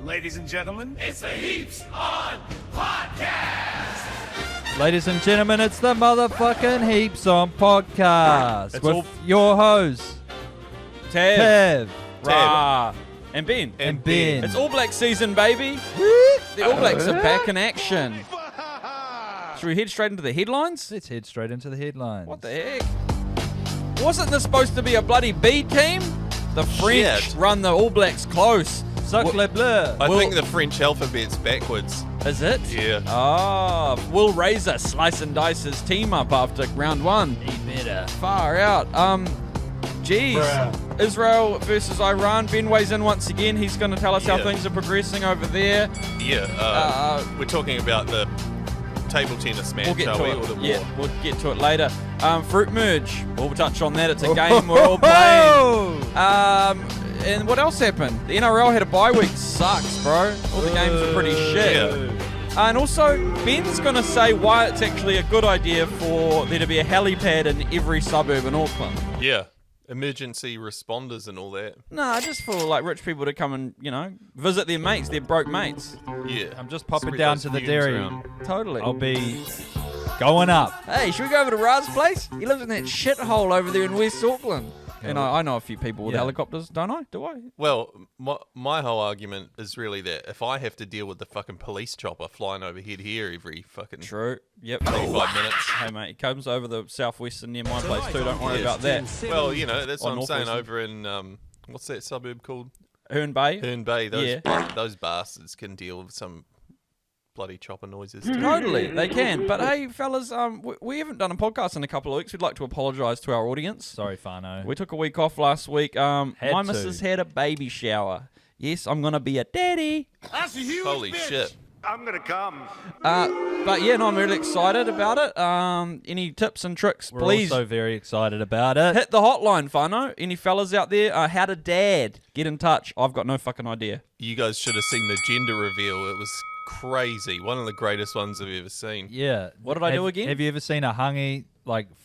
Ladies and gentlemen, it's the Heaps On Podcast! Ladies and gentlemen, it's the motherfucking Heaps On Podcast It's with all- your hosts, Tev, Ra, and Ben. and Ben. It's All Black season, baby. The All Blacks are back in action. Should we head straight into the headlines? Let's head straight into the headlines. What the heck? Wasn't this supposed to be a bloody B team? The French Shit. run the All Blacks close. Sacre bleu. I think the French alphabet's backwards. Is it? Yeah. Ah, Will Razor slice and dice his team up after round one. He better. Far out. Geez. Israel versus Iran. Ben weighs in once again. He's going to tell us how Yeah. things are progressing over there. Yeah. We're talking about the table tennis match, We'll get are to we? it. Or the war? Yeah, we'll get to it later. Fruit merge. We'll touch on that. It's a game we're all playing. And what else happened? The NRL had a bye week. Sucks, bro. All the games are pretty shit. Yeah. And also, Ben's going to say why it's actually a good idea for there to be a helipad in every suburb in Auckland. Yeah. Emergency responders and all that. Nah, just for like rich people to come and, visit their mates, their broke mates. Yeah. I'm just popping Spread down those to the fumes dairy. around. Totally. I'll be going up. Hey, should we go over to Raz's place? He lives in that shithole over there in West Auckland. And I know a few people with Yeah. helicopters, don't I? Do I? Well, my whole argument is really that if I have to deal with the fucking police chopper flying overhead here every fucking True. Yep. 25 minutes. Hey, mate, he comes over the southwestern near my place too. Don't worry about that. Well, that's what On I'm saying Northwestern. over in, what's that suburb called? Herne Bay. Herne Bay. Those, Yeah. those bastards can deal with some bloody chopper noises. Totally, they can. But hey, fellas, we haven't done a podcast in a couple of weeks. We'd like to apologise to our audience. Sorry, Fano. We took a week off last week. My to. missus had a baby shower. Yes, I'm gonna be a daddy. That's a huge Holy bitch. shit. I'm gonna come. But yeah, no, I'm really excited about it. Any tips and tricks, We're please? also very excited about it. Hit the hotline, Fano. Any fellas out there? How to dad? Get in touch. I've got no fucking idea. You guys should have seen the gender reveal. It was crazy. One of the greatest ones I've ever seen. Yeah. What did I do again? Have you ever seen a hungy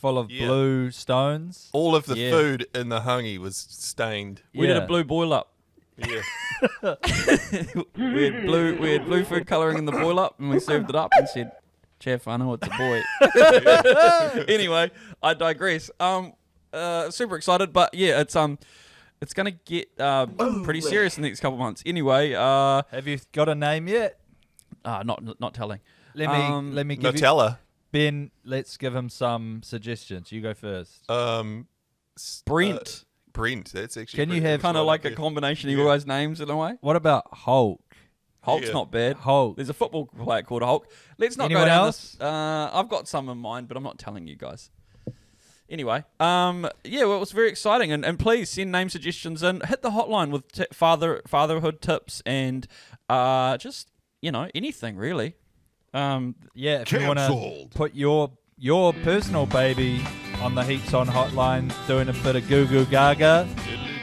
full of Yeah. blue stones? All of the Yeah. food in the hungy was stained. We did Yeah. a blue boil up. Yeah. We had blue food colouring in the boil up, and we served it up and said, "Chef, I know it's a boy." Anyway, I digress. Super excited, but yeah, it's gonna get pretty serious in the next couple of months. Anyway, Have you got a name yet? not telling. Let me give you Nutella. Ben. Let's give him some suggestions. You go first. Brent, Brent. That's actually. Can you pretty have- good. kind of like a Yeah. combination of you guys' names in a way. What about Hulk? Hulk's Yeah. not bad. Hulk. There's a football player called Hulk. Let's not Anyone go down else? this. I've got some in mind, but I'm not telling you guys. Anyway, well, it was very exciting, and please send name suggestions in. Hit the hotline with fatherhood tips and just anything really. Yeah, if you want to put your personal baby on the Heaps On hotline, doing a bit of goo goo gaga,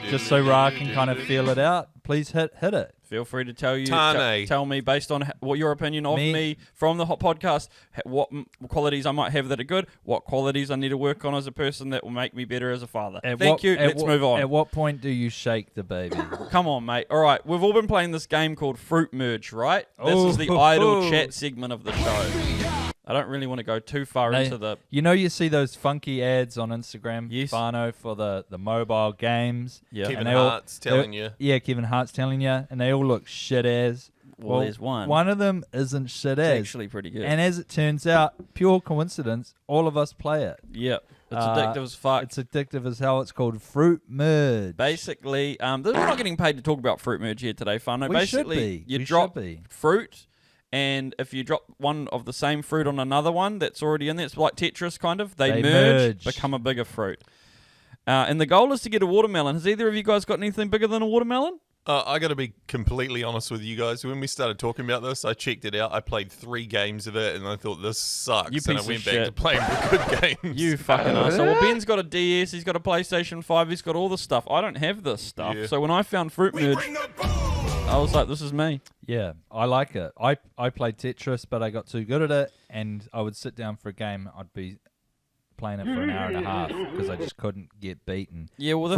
just so Ra can kind of feel it out, please hit it. Feel free to tell Tane. tell me based on what your opinion of me from the hot podcast, what qualities I might have that are good, what qualities I need to work on as a person that will make me better as a father. Thank you. Let's move on. At what point do you shake the baby? Come on, mate. All right, we've all been playing this game called Fruit Merge, right? This is the Oh. idle chat segment of the show. I don't really want to go too far into the... You see those funky ads on Instagram, Yes. Fano, for the mobile games. Yeah. Kevin And they all- Hart's telling you. Yeah, Kevin Hart's telling you, and they all look shit as. Well, there's one. One of them isn't shit It's as. actually pretty good. And as it turns out, pure coincidence, all of us play it. Yeah, it's addictive as fuck. It's addictive as hell. It's called Fruit Merge. Basically, we're not getting paid to talk about Fruit Merge here today, Fano. We should Basically, be. you We drop should be. fruit, and if you drop one of the same fruit on another one that's already in there, it's like Tetris kind of. They merge, become a bigger fruit. And the goal is to get a watermelon. Has either of you guys got anything bigger than a watermelon? I got to be completely honest with you guys. When we started talking about this, I checked it out. I played 3 games of it, and I thought, this sucks. You And I piece of went back shit. to playing the good games. You fucking arsehole. Well, Ben's got a DS, he's got a PlayStation 5, he's got all the stuff. I don't have this stuff. Yeah. So when I found Fruit Merge, I was like, this is me. Yeah, I like it. I played Tetris, but I got too good at it, and I would sit down for a game. I'd be playing it for an hour and a half because I just couldn't get beaten. Yeah, well, the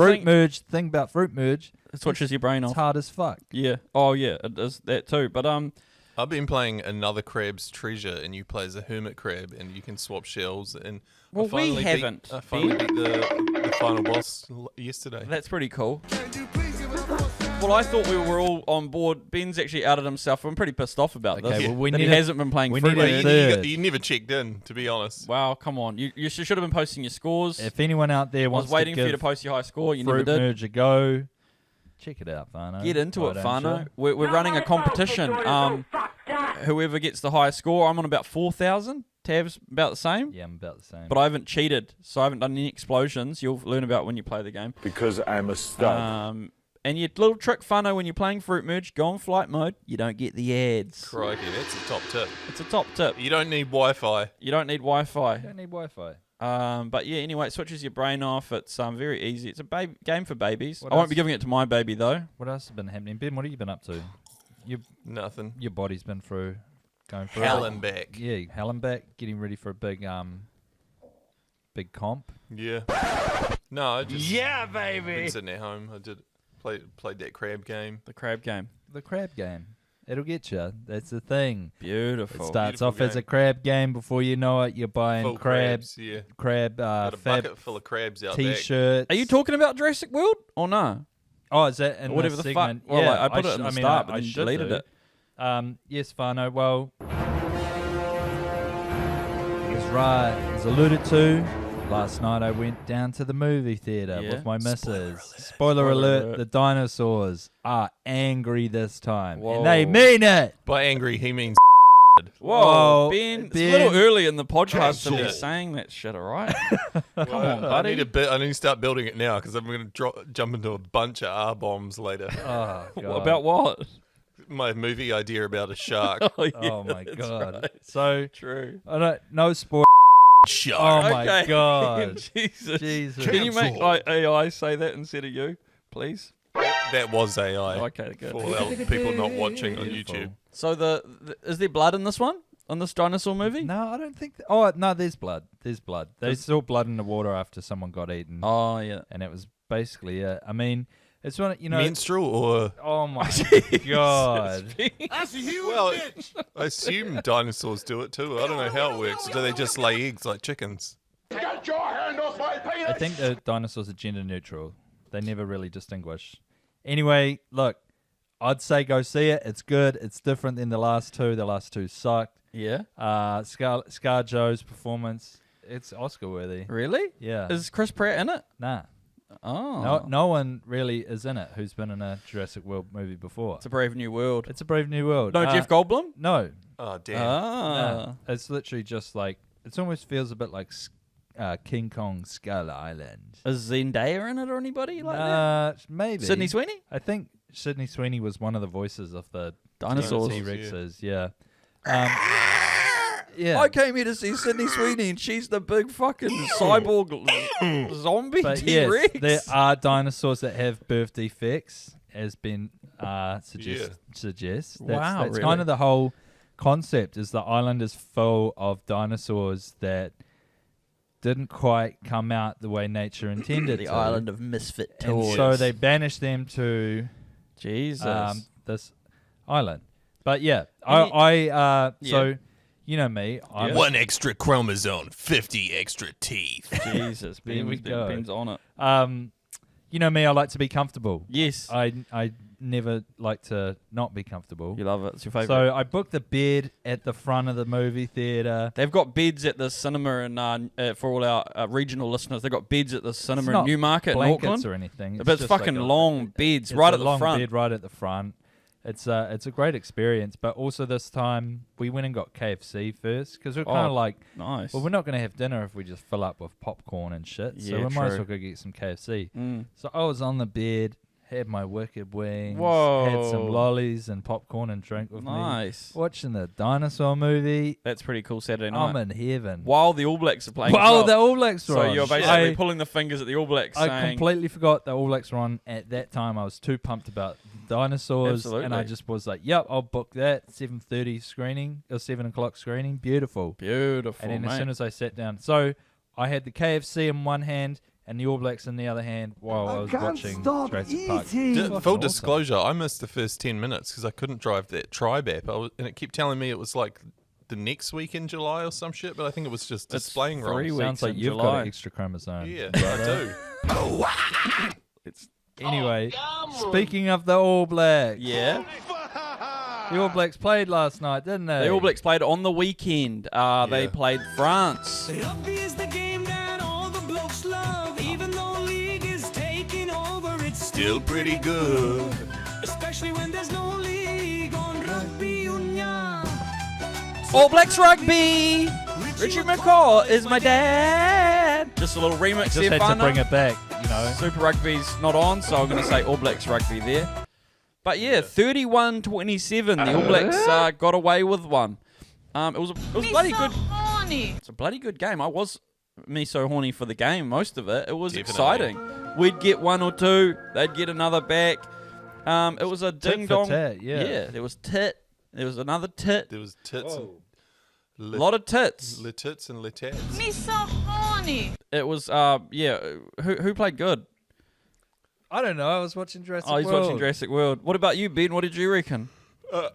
thing about Fruit Merge, it switches your brain it's off. hard as fuck. Yeah. Oh, yeah, it is that too. But I've been playing Another Crab's Treasure, and you play as a hermit crab, and you can swap shells. And Well, we haven't, I finally beat the final boss yesterday. that's pretty cool. Well, I thought we were all on board. Ben's actually outed himself. I'm pretty pissed off about this. well, we that need he a- hasn't been playing we Fruit need a Merge. third. You never checked in, to be honest. Wow, come on. You should have been posting your scores. If anyone out there I wants was waiting to for give you to post your high score. You never Fruit did. Merge a go, check it out, Fano. Get into Why it, don't Fano. you? We're running a competition. Whoever gets the highest score, I'm on about 4,000. Tav's about the same. Yeah, I'm about the same. But I haven't cheated, so I haven't done any explosions. You'll learn about when you play the game. Because I'm a stud. And your little trick, Fano, when you're playing Fruit Merge, go on flight mode. You don't get the ads. Crikey, that's a top tip. It's a top tip. You don't need Wi-Fi. You don't need Wi-Fi. you don't need Wi-Fi. But yeah, anyway, it switches your brain off. It's very easy. It's a game for babies. What I won't else? be giving it to my baby though. What else has been happening? Ben, what have you been up to? Nothing. Your body's been going through Hell it. and back. Yeah, hell and back, getting ready for a big comp. Yeah. No, I just Yeah, baby. been sitting at home. I played that crab game. The crab game. The crab game. It'll get you. That's the thing. Beautiful. It starts Beautiful off as game. a crab game. Before you know it, you're buying Full crabs, Yeah. crab Got a fab bucket full of crabs out back. t-shirts. Are you talking about Jurassic World or no? Oh, is that in Or whatever the the fuck? segment? Well, yeah, like, I put it in the start, but then you should deleted do. it. Yes, Fano. Well, as as alluded to, last night I went down to the movie theater Yeah. with my missus. Spoiler alert, the dinosaurs are angry this time. Whoa. And they mean it. By angry, he means Whoa, Whoa, Ben, it's a Ben. little early in the podcast to be Bullshit. saying that shit, all right? Come on, buddy. I need to start building it now because I'm going to jump into a bunch of R-bombs later. Oh, God. About what? My movie idea about a shark. Oh, yeah, Oh, my that's God. right. So, True. I don't, no spoil. Shark. Oh, my God. Jesus. Jesus. Can you make Cancelled. like AI say that instead of you, please? That was AI. Okay, good. For our people not watching on Beautiful. YouTube. So is there blood in this one? On this dinosaur movie? No, I don't think. Oh, no, there's blood. There's blood. They saw blood in the water after someone got eaten. Oh, yeah. And it was basically it. I mean, it's one, you know. Menstrual or... Oh, my God. That's a huge Well, bitch. I assume dinosaurs do it too. I don't know how it works. Do they just lay eggs like chickens? Get your hand off my penis. I think the dinosaurs are gender neutral. They never really distinguish. Anyway, look, I'd say go see it. It's good. It's different than the last two. The last two sucked. Yeah. ScarJo's performance, it's Oscar worthy. Really? Yeah. Is Chris Pratt in it? Nah. Oh. No one really is in it who's been in a Jurassic World movie before. It's a Brave New World. It's a Brave New World. No, Jeff Goldblum? No. Oh, damn. Ah. It's literally just like, it almost feels a bit like King Kong Skull Island. Is Zendaya in it or anybody like that? Maybe. Sydney Sweeney? I think Sydney Sweeney was one of the voices of the Dinosaurs. T-Rexes, yeah. Yeah. I came here to see Sydney Sweeney and she's the big fucking cyborg zombie But yes, T-Rex. there are dinosaurs that have birth defects, as been suggests. Wow, That's really? kind of the whole concept. Is the island is full of dinosaurs that didn't quite come out the way nature intended. The to. island of misfit and toys. so they banished them to Jesus. this island. But yeah, And so you know me. I'm Yeah. One extra chromosome, 50 extra teeth. Jesus. There we go. Ben's on it. you know me. I like to be comfortable. Yes. I never like to not be comfortable. You love it. It's your favourite. So I booked the bed at the front of the movie theater. They've got beds at the cinema and for all our regional listeners, they've got beds at the It's cinema in not Newmarket in blankets Auckland. or anything. But it's just fucking like long beds it's right a at the long front. bed right at the front. It's a great experience. But also this time we went and got KFC first because we're kind of like, Nice. well, we're not going to have dinner if we just fill up with popcorn and shit. So Yeah, we might as true. well go get some KFC. Mm. So I was on the bed, had my wicked wings, Whoa. had some lollies and popcorn and drink with me. Nice. Watching the dinosaur movie. That's pretty cool Saturday I'm night. in heaven. While the All Blacks are playing. Wow, as the well. All Blacks were So on. you're basically pulling the fingers at the All Blacks I saying, completely forgot the All Blacks were on at that time. I was too pumped about dinosaurs, and I Absolutely. just was like, "Yep, I'll book that 7:30 screening or 7 o'clock screening. Beautiful." beautiful, And then mate. as soon as I sat down, so I had the KFC in one hand and the All Blacks in the other hand while I was watching Jurassic Park. Full awesome. disclosure, I missed the first 10 minutes because I couldn't drive that Tribe app. And it kept telling me it was like the next week in July or some shit, but I think it was just displaying wrong. 3 weeks Sounds like in you've July. got an extra chromosome. Yeah, I do. It's Anyway, speaking of the All Blacks, yeah. the All Blacks played last night, didn't they? The All Blacks played on the weekend. They played France. Rugby is the game that all the blokes love. Even though league is taking over, it's Still pretty good. especially when there's no league on Rugby Union. All Blacks rugby. Richie McCaw is my dad. Just a little remix Just there, had to Fana. bring it back, you know. Super Rugby's not on, so I'm going to say All Blacks rugby there. But yeah, 31-27. The All Blacks got away with one. It was bloody good. It's a bloody good game. I was me so horny for the game, most of it. It was exciting. We'd get one or two, they'd get another back. It was a Tit ding for dong. tat, yeah. There was tit. There was another tit. There was tits. A lot of tits. Le tits and le tats. Me so horny. It was Who played good? I don't know. I was watching Jurassic Oh, he's World. watching Jurassic World. What about you, Ben? What did you reckon?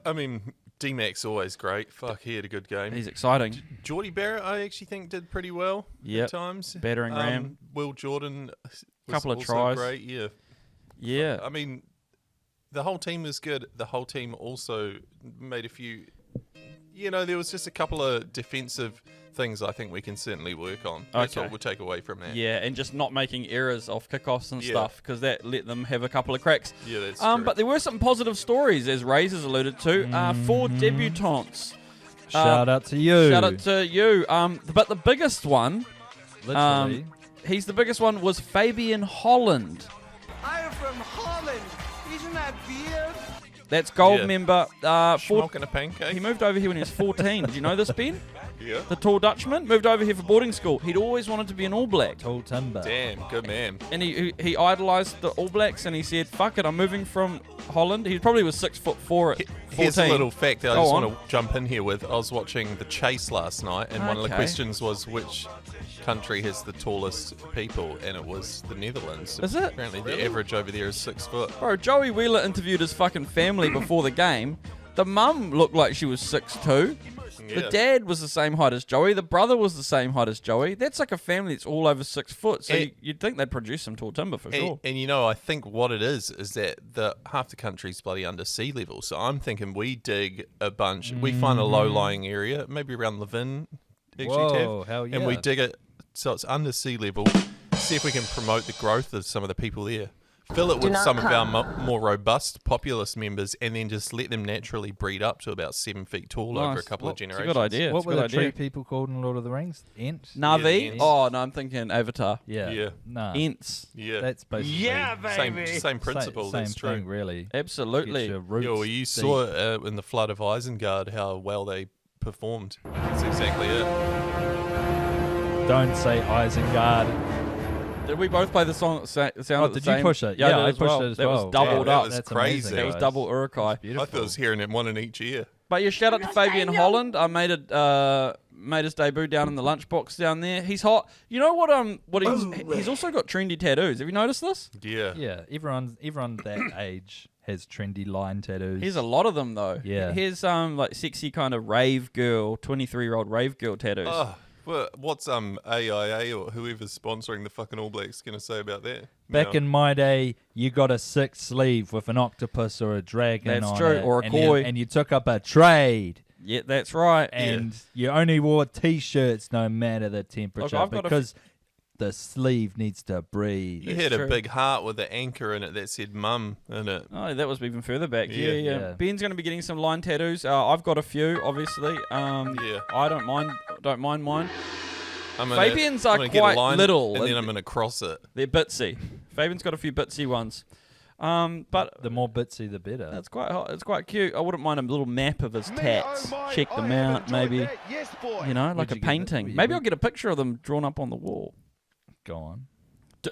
I mean, D-Mac's always great. Fuck, he had a good game. He's exciting. Geordie Barrett, I actually think, did pretty well Yep. at times. Battering ram. Will Jordan was Couple of also tries. great, yeah. Yeah. I mean, the whole team was good. The whole team also made a few... You know, there was just a couple of defensive things I think we can certainly work on. That's Okay. what we'll take away from that. Yeah, and just not making errors off kickoffs and Yeah. stuff, because that let them have a couple of cracks. Yeah, that's true. But there were some positive stories, as Rays has alluded to. 4 debutantes. Shout out to you. Shout out to you. But the biggest one, Literally. he's the biggest one, was Fabian Holland. I am from Holland. Isn't that beer? That's gold Yeah. member. Smoking a pancake. He moved over here when he was 14. Did you know this, Ben? Yeah. The tall Dutchman moved over here for boarding school. He'd always wanted to be an All Black. Tall timber. Damn, good man. And he idolised the All Blacks, and he said, "Fuck it, I'm moving from Holland." He probably was 6'4" at 14. Here's a little fact that I Go just on. want to jump in here with. I was watching The Chase last night, and one of the Okay. questions was which country has the tallest people, and it was the Netherlands. Is it? Apparently the average over there is 6 foot. Bro, Joey Wheeler interviewed his fucking family before the game. The mum looked like she was 6'2". The Yeah. dad was the same height as Joey. The brother was the same height as Joey. That's like a family that's all over 6 foot. So And- you'd think they'd produce some tall timber for sure. And you know, I think what it is that the half the country's bloody under sea level. So I'm thinking we dig a bunch. We find a low-lying area, maybe around Levin, actually, Whoa, Tav, hell and we yeah. dig it so it's under sea level. See if we can promote the growth of some of the people there. Fill it with some of our more robust populist members, and then just let them naturally breed up to about 7 feet tall over a Nice. couple Well, of generations. It's a good idea. What It's a were good the idea. tree people called in Lord of the Rings? Ent? Navi? Ents. Oh, no, I'm thinking Avatar. Yeah. Yeah. Nah. Ents. Yeah, That's basically same principle. Same That's true. thing, really. Absolutely. Get your roots Yeah, well, you deep. saw in the flood of Isengard how well they performed. That's exactly it. Don't say Isengard. Did we both play the song sound Oh, at the did you same? push it? Yeah, Yeah, I I did as pushed well. it as That well. was doubled Yeah, up. that was That's crazy. amazing, That was guys. double Urukai. I Beautiful. thought I was hearing it one in each ear. But yeah, shout out to Fabian Holland. I made his debut down in the lunchbox down there. He's hot. You know what? He's also got trendy tattoos. Have you noticed this? Yeah. Yeah, everyone that age has trendy line tattoos. Here's a lot of them though. Yeah. Here's like sexy kind of rave girl, 23-year-old rave girl tattoos. Oh, what's AIA or whoever's sponsoring the fucking All Blacks going to say about that? Back Now, in my day, you got a sixth sleeve with an octopus or a dragon That's on true, it, or a and koi. and you took up a trade, Yeah, that's right. and you only wore T-shirts no matter the temperature I've got a because the sleeve needs to breathe. you That's had true. a big heart with an anchor in it that said "Mum" in it. Oh, that was even further back. Yeah, Yeah. yeah. Yeah. Ben's going to be getting some line tattoos. I've got a few, obviously. Yeah. I don't mind mine. I'm Fabian's I'm are gonna get a quite line, little, and and- then I'm going to cross it. They're bitsy. Fabian's got a few bitsy ones. But The more bitsy, the better. that's quite hot. It's quite cute. I wouldn't mind a little map of his tats. Check them out, maybe. You know, like Where'd a you get painting. that? Maybe I'll get a picture of them drawn up on the wall. Go on.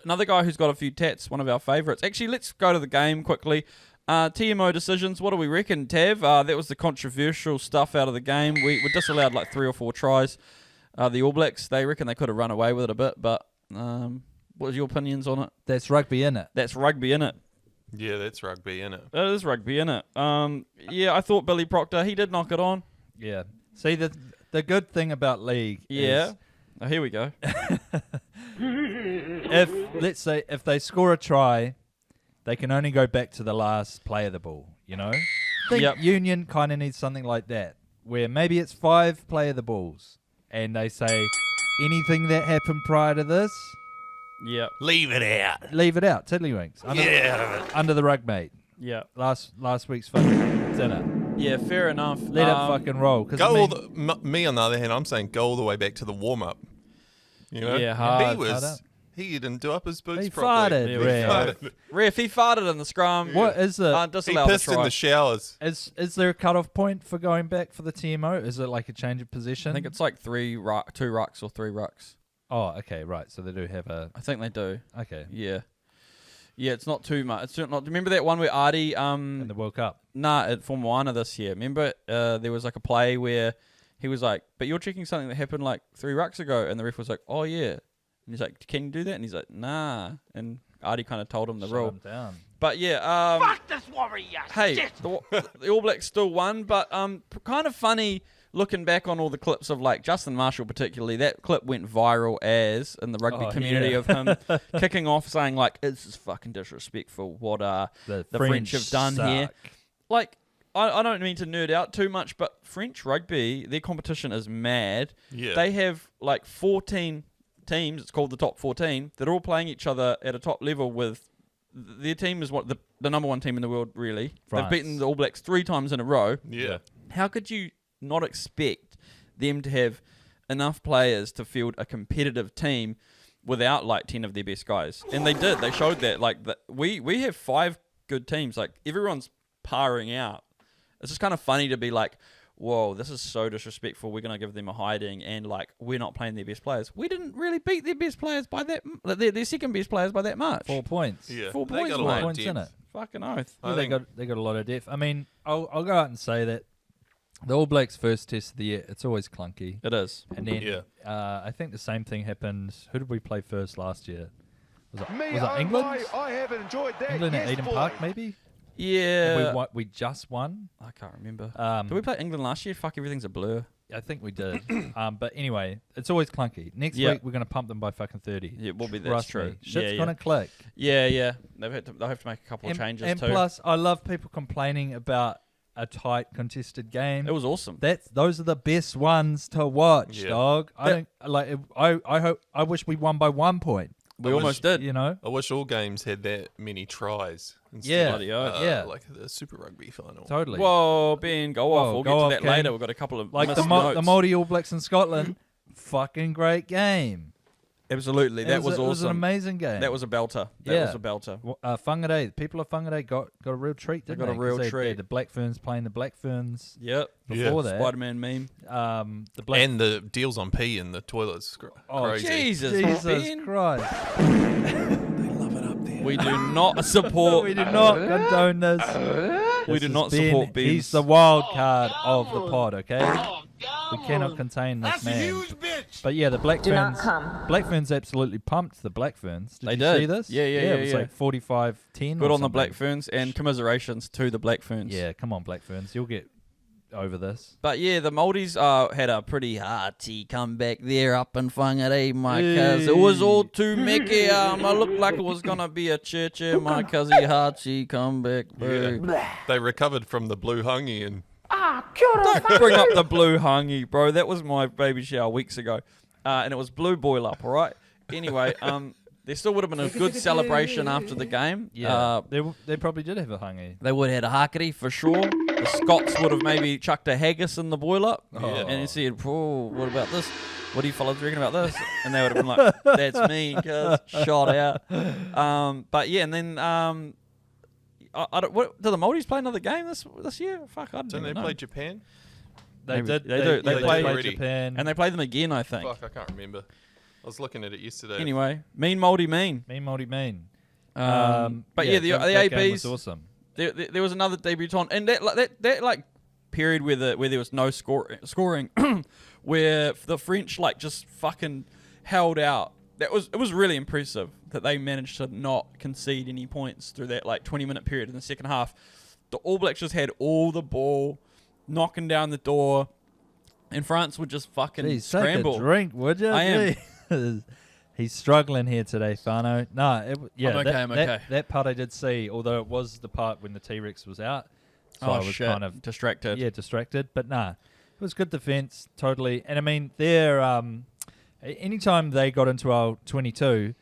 Another guy who's got a few tats, one of our favourites. Actually, let's go to the game quickly. TMO decisions, what do we reckon, Tav? That was the controversial stuff out of the game. We disallowed like 3 or 4 tries. The All Blacks, they reckon they could have run away with it a bit, but what was your opinions on it? That's rugby, innit? That's rugby, innit? Yeah, that's rugby, innit? That is rugby, innit? Yeah, I thought Billy Proctor, he did knock it on. Yeah. See, the good thing about league Yeah. is Oh, here we go. if, let's say, if they score a try, they can only go back to the last play of the ball, you know? I think Yep. Union kind of needs something like that, where maybe it's 5 play of the balls, and they say anything that happened prior to this, Yep. Leave it out. leave it out. Tiddlywinks. Under the rug, mate. Yeah. Last week's fucking dinner. Yeah, fair enough. Let it fucking roll. Cause Go I mean, all the, me on the other hand, I'm saying go all the way back to the warm up. You know, Yeah, hard. he Hard up. he didn't do up his boots he properly. farted. There Ref. we go. Ref, he farted in the scrum. What is the He Disallow the pissed in try. the showers. is there a cutoff point for going back for the TMO? Is it like a change of position? I think it's like 2 rucks or 3 rucks. Oh, okay, right. So they do have a I think they do. okay Yeah. Yeah, it's not too much. It's not. Remember that one where Artie? in the World Cup. At Formula 1 of this year. Remember, there was like a play where he was like, "But you're checking something that happened like 3 rucks ago," and the ref was like, "Oh yeah," and he's like, "Can you do that?" And he's like, "Nah," and Artie kind of told him the Shut rule. him down. But yeah, fuck this Warriors. Hey, the All Blacks still won, but kind of funny looking back on all the clips of like Justin Marshall particularly. That clip went viral as in the rugby community yeah. of him kicking off saying like, "This is fucking disrespectful. What the French have done here." suck. Like, I don't mean to nerd out too much, but French rugby, their competition is mad. Yeah. They have like 14 teams. It's called the top 14. They're all playing each other at a top level with. Their team is what the number 1 team in the world, really. France. They've beaten the All Blacks 3 times in a row. Yeah. How could you not expect them to have enough players to field a competitive team without like 10 of their best guys? And they did. They showed that. Like we have 5 good teams. Like everyone's parring out. It's just kind of funny to be like, whoa, this is so disrespectful. We're going to give them a hiding, and like we're not playing their best players. We didn't really beat their best players by that. Their second best players by that much. 4 points. Yeah. 4 They points, got a mate. lot of Points in depth. it. Fucking oath. Yeah, I think- they got a lot of depth. I mean, I'll go out and say that the All Blacks' first test of the year, it's always clunky. It is. And then Yeah. I think the same thing happened. Who did we play first last year? Was it England? I haven't enjoyed that. England at Eden Park, maybe? Yeah. We just won. I can't remember. Um, Did we play England last year? Fuck, everything's a blur. I think we did. But anyway, it's always clunky. Next Yeah. week, we're going to pump them by fucking 30. Yeah, we'll be. That's Trust true. me. Shit's yeah, going to click. yeah. They'll have to make a couple of changes and too. plus, I love people complaining about a tight, contested game. It was awesome. Those are the best ones to watch, Yeah. dog. I wish we won by 1 point. We almost did. You know, I wish all games had that many tries. Yeah. Bloody oath. Yeah. Like the Super Rugby final. totally. Whoa, Ben, go off. Whoa, We'll go get to off, that King. later. We've got a couple of Like missed the notes. Māori All Blacks in Scotland, fucking great game. Absolutely, that was It was an awesome. amazing game. That was a belter. That Yeah. was a belter. Whangarei, people of Whangarei got a real treat, didn't got a they? 'Cause real they had treat. the Black Ferns playing the Black Ferns Yep. before that. Spider-Man meme. The Black And the deals on pee in the toilets. Crazy. Jesus, Ben. Christ. We do not support. We do not condone this. We This do is not Ben. support Ben. He's the wild card of the pod, okay? We cannot contain this man. But yeah, the Black Do not Ferns. come. Black Ferns absolutely pumped the Black Ferns. Did They you did. see this? Yeah, It was yeah. like 45-10. Good or on the something. Black Ferns, and commiserations to the Black Ferns. Yeah, come on, Black Ferns. You'll get over this. But yeah, the Māoris had a pretty hearty comeback there up in Whangarei, my cuz. It was all too Mickey. I looked like it was going to be a church, my cuzzy hearty comeback, bro. Yeah. They recovered from the blue hungy and Don't bring up the blue hungy, bro. That was my baby shower weeks ago. And it was blue boil up, all right? Anyway, there still would have been a good celebration after the game. Yeah, they probably did have a hungy. They would have had a hakari for sure. The Scots would have maybe chucked a haggis in the boil up. Yeah. And he said, oh, what about this? What do you fellas reckon about this? And they would have been like, that's me, cuz, shot out. But yeah, and then, I don't, do the Māoris play another game this year? Fuck, I didn't don't they know. play Japan? They Maybe. did. They do. They played play Japan. And they play them again, I think. Fuck, I can't remember. I was looking at it yesterday. Anyway, mean Māori mean. Mean Māori mean. But yeah, the that game ABs. was awesome. There was another debutant, and that period where there was no scoring, where the French like just fucking held out. It was really impressive that they managed to not concede any points through that like 20-minute period in the second half. The All Blacks just had all the ball, knocking down the door, and France would just fucking scramble. Take a drink, would you? I am. He's struggling here today, Fano. No, I'm okay. That part I did see, although it was the part when the T-Rex was out. So I was shit. kind of distracted. Yeah, distracted. But nah, it was good defense, totally. And I mean, they're anytime they got into our 22,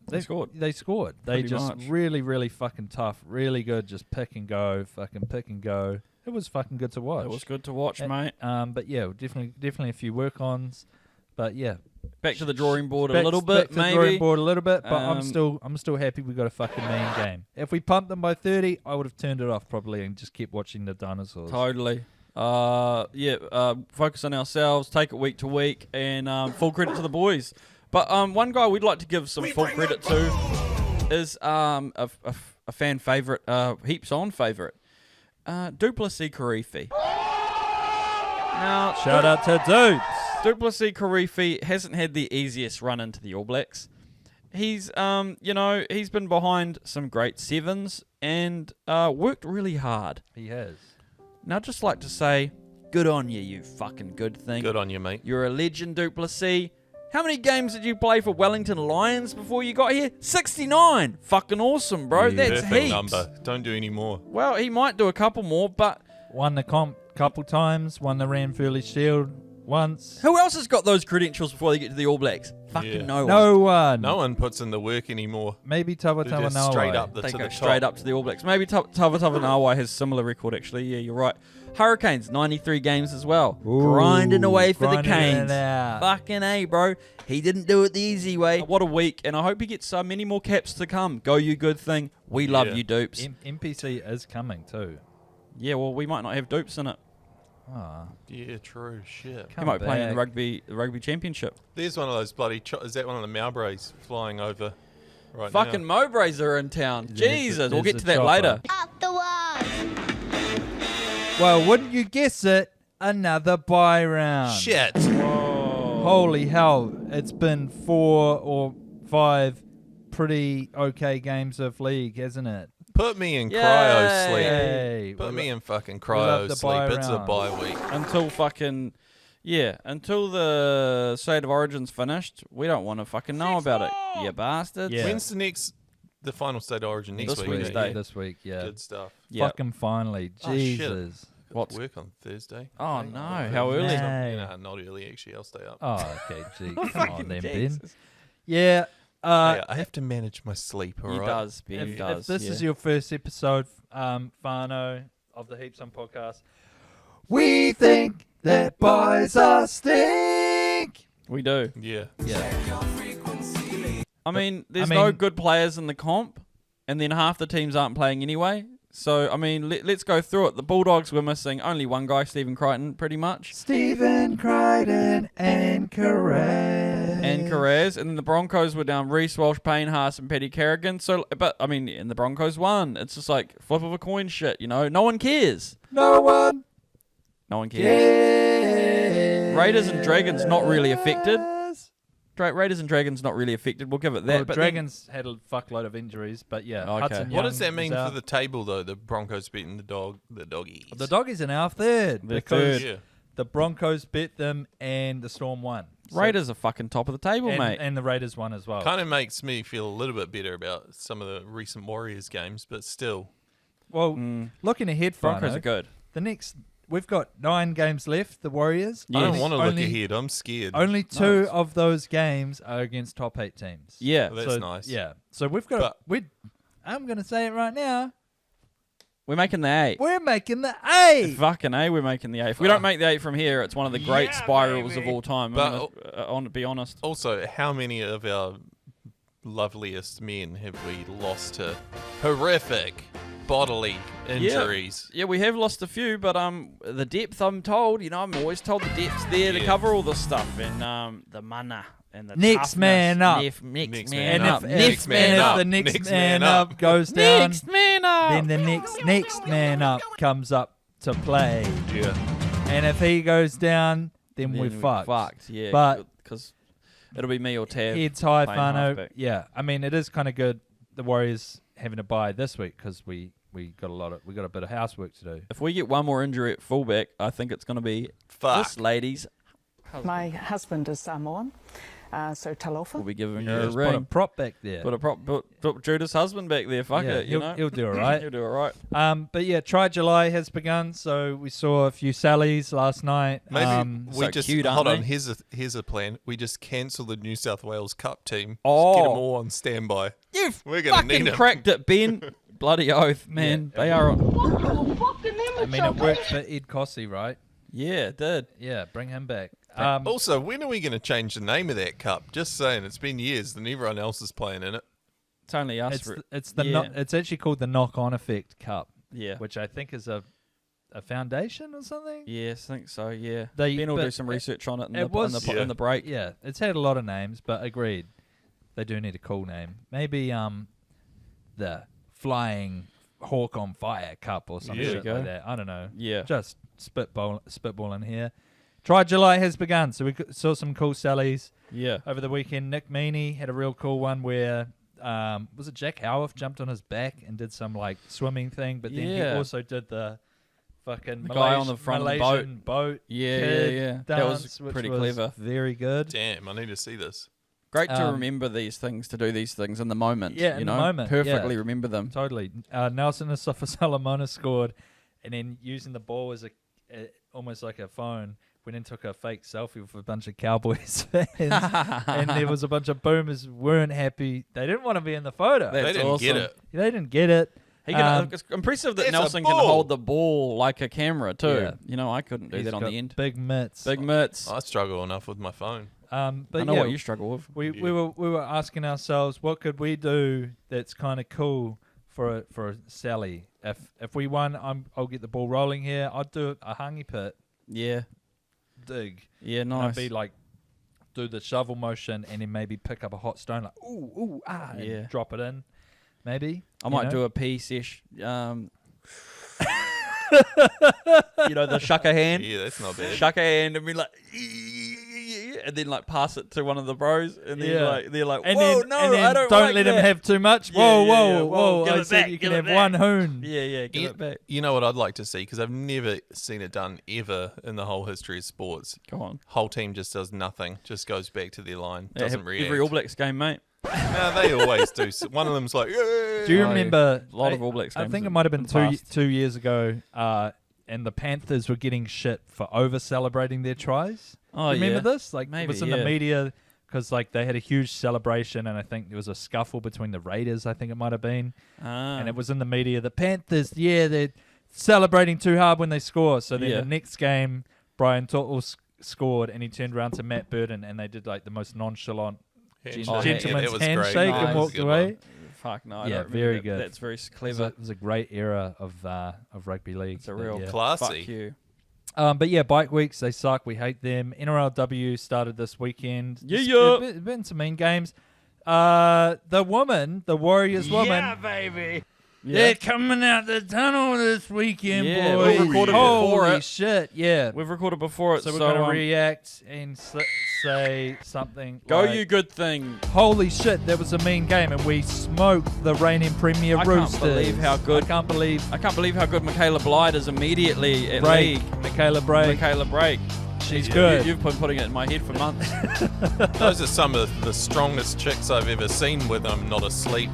they scored. They scored. They Pretty just much. really, really fucking tough, really good. Just pick and go, fucking pick and go. It was fucking good to watch. It was good to watch, mate. But yeah, definitely a few work-ons. But yeah, Back to the drawing board a little bit, back to the maybe. drawing board a little bit, but Um, I'm still happy we got a fucking mean game. If we pumped them by 30, I would have turned it off probably and just kept watching the dinosaurs. Totally. Focus on ourselves, take it week to week, and full credit to the boys. But one guy we'd like to give some full credit to is a fan favourite, Heaps On favourite, Duplessis Karifi. Now, Shout out to Dupes. Duplessis Karifi hasn't had the easiest run into the All Blacks. He's, he's been behind some great sevens and worked really hard. He has. Now, I'd just like to say, good on you, you fucking good thing. Good on you, mate. You're a legend, Duplessis. How many games did you play for Wellington Lions before you got here? 69. Fucking awesome, bro. Yeah. That's Perfect heaps. number. Don't do any more. Well, he might do a couple more, but Won the comp couple times. Won the Ranfurly Shield once. who else has got those credentials before they get to the All Blacks? Fucking Yeah. no one. No one. No one puts in the work anymore. Maybe They're Tavatava just straight Nawai. up They to go the straight top. up to the All Blacks. Maybe Tavatava Nawai has similar record, actually. Yeah, you're right. Hurricanes, 93 games as well. Ooh, grinding away for the grinding it Canes. out. Fucking A, bro. He didn't do it the easy way. What a week, and I hope he gets many more caps to come. Go, you good thing. We love Yeah. you, Dupes. MPC is coming too. Yeah, well, we might not have Dupes in it. Ah, Yeah, true. Shit. He come might play in back. the rugby championship. There's one of those bloody... is that one of the Mowbrays flying over right Fucking now? Mowbrays are in town. Jesus, we'll there's get to a that chopper. later. Up the walls. Well, wouldn't you guess it? Another bye round. Shit. Holy hell. It's been 4 or 5 pretty okay games of league, hasn't it? Put me in Yay. cryo sleep. Hey, Put me in fucking love cryo the sleep. bye It's a round. bye week. Until the State of Origin's finished, we don't want to fucking know about it, you bastards. Yeah. When's the final state of origin next This week? Wednesday. This week, yeah. Good stuff. Yeah. Fucking finally. Oh, shit. Jesus. Got to work on Thursday. Oh, no. How early? Hey. Nah, not early, actually. I'll stay up. Oh, okay, gee. Come on then, Ben. Jesus. Yeah. Hey, I have to manage my sleep, all He right? does, Ben. He If does. this yeah. is your first episode, Fano, of the Heaps On podcast, we think that boys are stink. We do. Yeah. Yeah. I mean, there's no mean- good players in the comp, and then half the teams aren't playing anyway. So, I mean, let's go through it. The Bulldogs were missing only one guy, Stephen Crichton, pretty much. Stephen Crichton and Carraz. And Carraz. And then the Broncos were down Reece Walsh, Payne Haas, and Petty Carrigan. So, but, I mean, and the Broncos won. It's just like flip of a coin shit, you know? No one cares. No one No one cares. cares. Raiders and Dragons not really affected. Raiders and Dragons not really affected. We'll give it that. Well, but Dragons had a fuckload of injuries, but yeah. Okay. Hudson What Young does that mean is for out. the table, though? The Broncos beating the doggies. The Doggies are now third They're because third. Yeah. the Broncos beat them and the Storm won. So- Raiders are fucking top of the table, and, mate. and the Raiders won as well. Kind of makes me feel a little bit better about some of the recent Warriors games, but still. Well, looking ahead, Broncos Fano, are good. the next we've got 9 games left. The Warriors. I don't Yes. want to look Only- ahead. I'm scared. Only 2 of those games are against top 8 teams. Yeah. Well, that's nice. Yeah. So we've got. I'm going to say it right now. We're making the 8. We're making the 8. Fucking A, we're making the 8. If we don't make the 8 from here, it's one of the great spirals of all time. But- To be honest. Also, how many of our loveliest men have we lost to horrific bodily injuries? Yeah, we have lost a few, but the depth, I'm told, I'm always told the depth's there to Yeah. cover all this stuff. And the mana and the Next toughness. man up. Next Next man man up. up. Next man if up. the next Next man man up up. goes down, Next man up. then the next man up comes up to play. Yeah. And if he goes down, then we're Then fucked. Yeah, But because it'll be me or Tav. heads high, playing Fano. halfback. Yeah, I mean, it is kind of good. The Warriors having a bye this week because we got a bit of housework to do. If we get one more injury at fullback, I think it's going to be Fuck. this lady's. My husband is Samoan, so Talofa. We'll be giving Yeah, her a Just put a ring. prop back there. Put Judith's husband back there. Fuck Yeah, it, you know. he'll do all right. He'll do all right. But yeah, Try July has begun, so we saw a few Sallies last night. Maybe we so just cute, aren't hold on. they? Here's a plan. We just cancel the New South Wales Cup team. Oh. Just get them all on standby. You've We're gonna need fucking 'em. cracked it, Ben. Bloody oath, man. They are on. I mean, it worked for Ed Cossey, right? Yeah, it did. Yeah, bring him back. Also, when are we going to change the name of that cup? Just saying, it's been years and everyone else is playing in it. It's only us. It's actually called the Knock On Effect Cup, Yeah. which I think is a foundation or something. Yes, I think so. Yeah. They- Ben will do but some research on it in, it was- in the break. Yeah, it's had a lot of names, but agreed, they do need a cool name. Maybe the Flying Hawk on Fire Cup or something Yeah. shit There you like go. that. I don't know. Yeah. Just spitballing here. Try July has begun, so we saw some cool sallies Yeah. over the weekend. Nick Meaney had a real cool one where was it Jack Howarth jumped on his back and did some like swimming thing, but then he Yeah. also did the fucking The guy on the front of the boat. Malaysian boat. Yeah, kid yeah, yeah. That was dance, which pretty was clever. Very good. Damn, I need to see this. Great to Um, remember these things, to do these things in the moment. Yeah, you in the know? moment, Perfectly yeah. remember them. Totally. Nelson Asafa-Salamona scored, and then using the ball as a almost like a phone, went and took a fake selfie with a bunch of Cowboys fans, and there was a bunch of boomers who weren't happy. They didn't want to be in the photo. That's They didn't get awesome. it. They didn't get it. It's impressive that It's a Nelson can ball. hold the ball like a camera too. Yeah. You know, I couldn't do He's that on got the end. Big mitts. Big mitts. I struggle enough with my phone. But I know yeah, what you struggle with. we were asking ourselves, what could we do that's kind of cool for a Sally? If we won, I'll get the ball rolling here. I'd do a hangi pit Yeah. dig. Yeah, And nice. I'd be like, do the shovel motion and then maybe pick up a hot stone, like ooh and Yeah. drop it in. Maybe I might do a pee sesh. You know, the shucker hand. Yeah, that's not bad. Shucker hand and be like, and then like pass it to one of the bros, and then Yeah. like they're like, And whoa, then, no, and then I don't don't like let that. him have too much. Yeah, Whoa, yeah, whoa, yeah. whoa! Give I it said back, you give can it have back. one hoon. Yeah, give it back. You know what I'd like to see? Because I've never seen it done ever in the whole history of sports. Go on. Whole team just does nothing. Just goes back to their line. Yeah, Doesn't react. every All Blacks game, mate. No, they always do. One of them's like, Do you Oh, remember? yeah. A lot of All Blacks I games think it in- might have been in the past. 2 years ago, and the Panthers were getting shit for over celebrating their tries. Oh, Do you remember yeah. this? Like, it Maybe, was in yeah. the media because like they had a huge celebration, and I think there was a scuffle between the Raiders. I think it might have been, Ah. and it was in the media. The Panthers, yeah, they're celebrating too hard when they score. So then Yeah. the next game, Brian Tuttle scored, and he turned around to Matt Burton, and they did like the most nonchalant Handshake. Oh, gentleman's it was great. handshake Nice. and That was a walked good away. one. Fuck no. I Yeah, don't remember very that. good. That's very It clever. was a great era of rugby league. It's a but real yeah. Classy. Fuck you. But yeah, bike weeks, they suck. We hate them. NRLW started this weekend. Yeah, There's yeah. been some mean games. The Warriors woman. Yeah, baby. They're coming out the tunnel this weekend, Yeah, boys. we recorded before Holy it. shit, yeah. We've recorded before it, So so, we're going to react and say something go like, you good thing. holy shit, that was a mean game, and we smoked the reigning Premier I can't Roosters. believe how good- I can't believe I can't believe how good Michaela Blyde is immediately at Break. league. Michaela Break. Michaela Break. She's good. You've been putting it in my head for months. Those are some of the strongest chicks I've ever seen when I'm not asleep.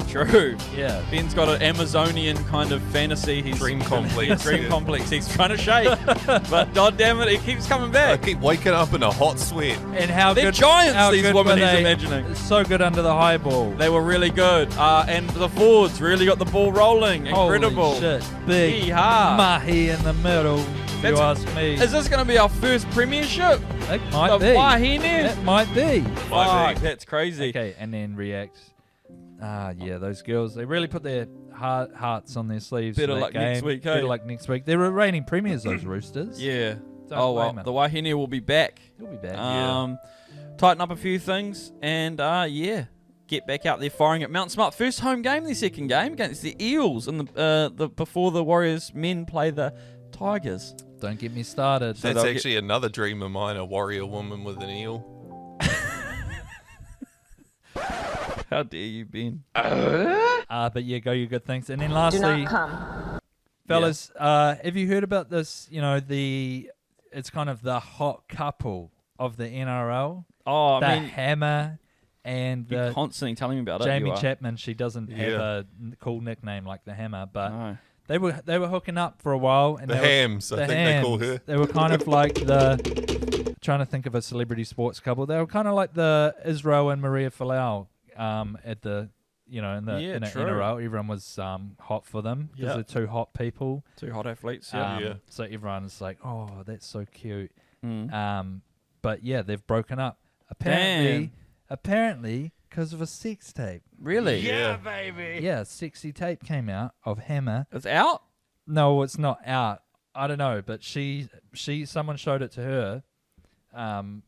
True. Yeah. Ben's got an Amazonian kind of fantasy. He's Dream complex, Dream yeah. complex. He's trying to shake, but god damn it, he keeps coming I back. keep waking up in a hot sweat. And how They're good giants, how these good women were he's they? imagining. So good under the high ball. They were really good, and the forwards really got the ball rolling. Incredible. Holy shit. Big Yeehaw. mahi in the middle, if you That's- ask me. Is this going to be our first premiership? It might The be. Wahine? It might be. Might be. Fuck, that's crazy. Okay, and then react. Yeah, those girls, they really put their hearts on their sleeves. Better for that luck next game. week, Better hey? luck next week. They're reigning premiers, those Roosters. Yeah. Don't Oh well, blame 'em. the Wahine will be back. He'll be back. Tighten up a few things, and yeah, get back out there firing at Mount Smart. First home game, their second game against the Eels, and the before the Warriors men play the tigers. Don't get me started. So That's they'll actually another dream of mine, a warrior woman with an eel. How dare you, Ben? But yeah, go your good things. And then lastly, fellas, have you heard about this? You know, it's kind of the hot couple of the NRL. Oh, the I mean, Hammer and you're the constantly telling me about it. Jamie you are. Chapman. She doesn't have Yeah. a cool nickname like the Hammer, but No. they were hooking up for a while. And The they were- Hams, I think they call her. They were kind of like trying to think of a celebrity sports couple. They were kind of like the Israel and Maria Folau at the, in the true. NRL. Everyone was hot for them because Yeah. they're two hot people. Two hot athletes, yeah. Yeah. So everyone's like, oh, that's so cute. Mm. But yeah, they've broken up. Damn. Apparently, because of a sex tape. Really? Yeah. baby. Yeah, a sexy tape came out of Hammer. It's out? No, it's not out. I don't know, but someone showed it to her,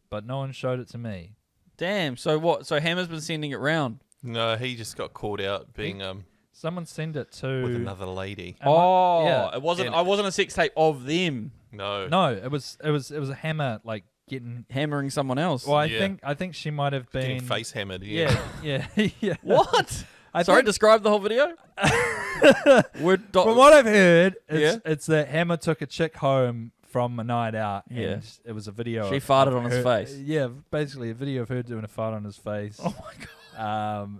but no one showed it to me. Damn. So what? So Hammer's been sending it round. No, he just got caught out being Someone sent it to with another lady. Oh, yeah. it wasn't. And- I wasn't a sex tape of them No. No, it was a Hammer like getting. hammering someone else. Well, Yeah. I think she might have Getting been face hammered. Yeah, yeah. What? I Sorry, think- describe the whole video. From what I've heard, Yeah. it's that Hammer took a chick home from a night out, and Yeah. it was a video. She of farted on his her- face. Yeah, basically a video of her doing a fart on his face. Oh my god.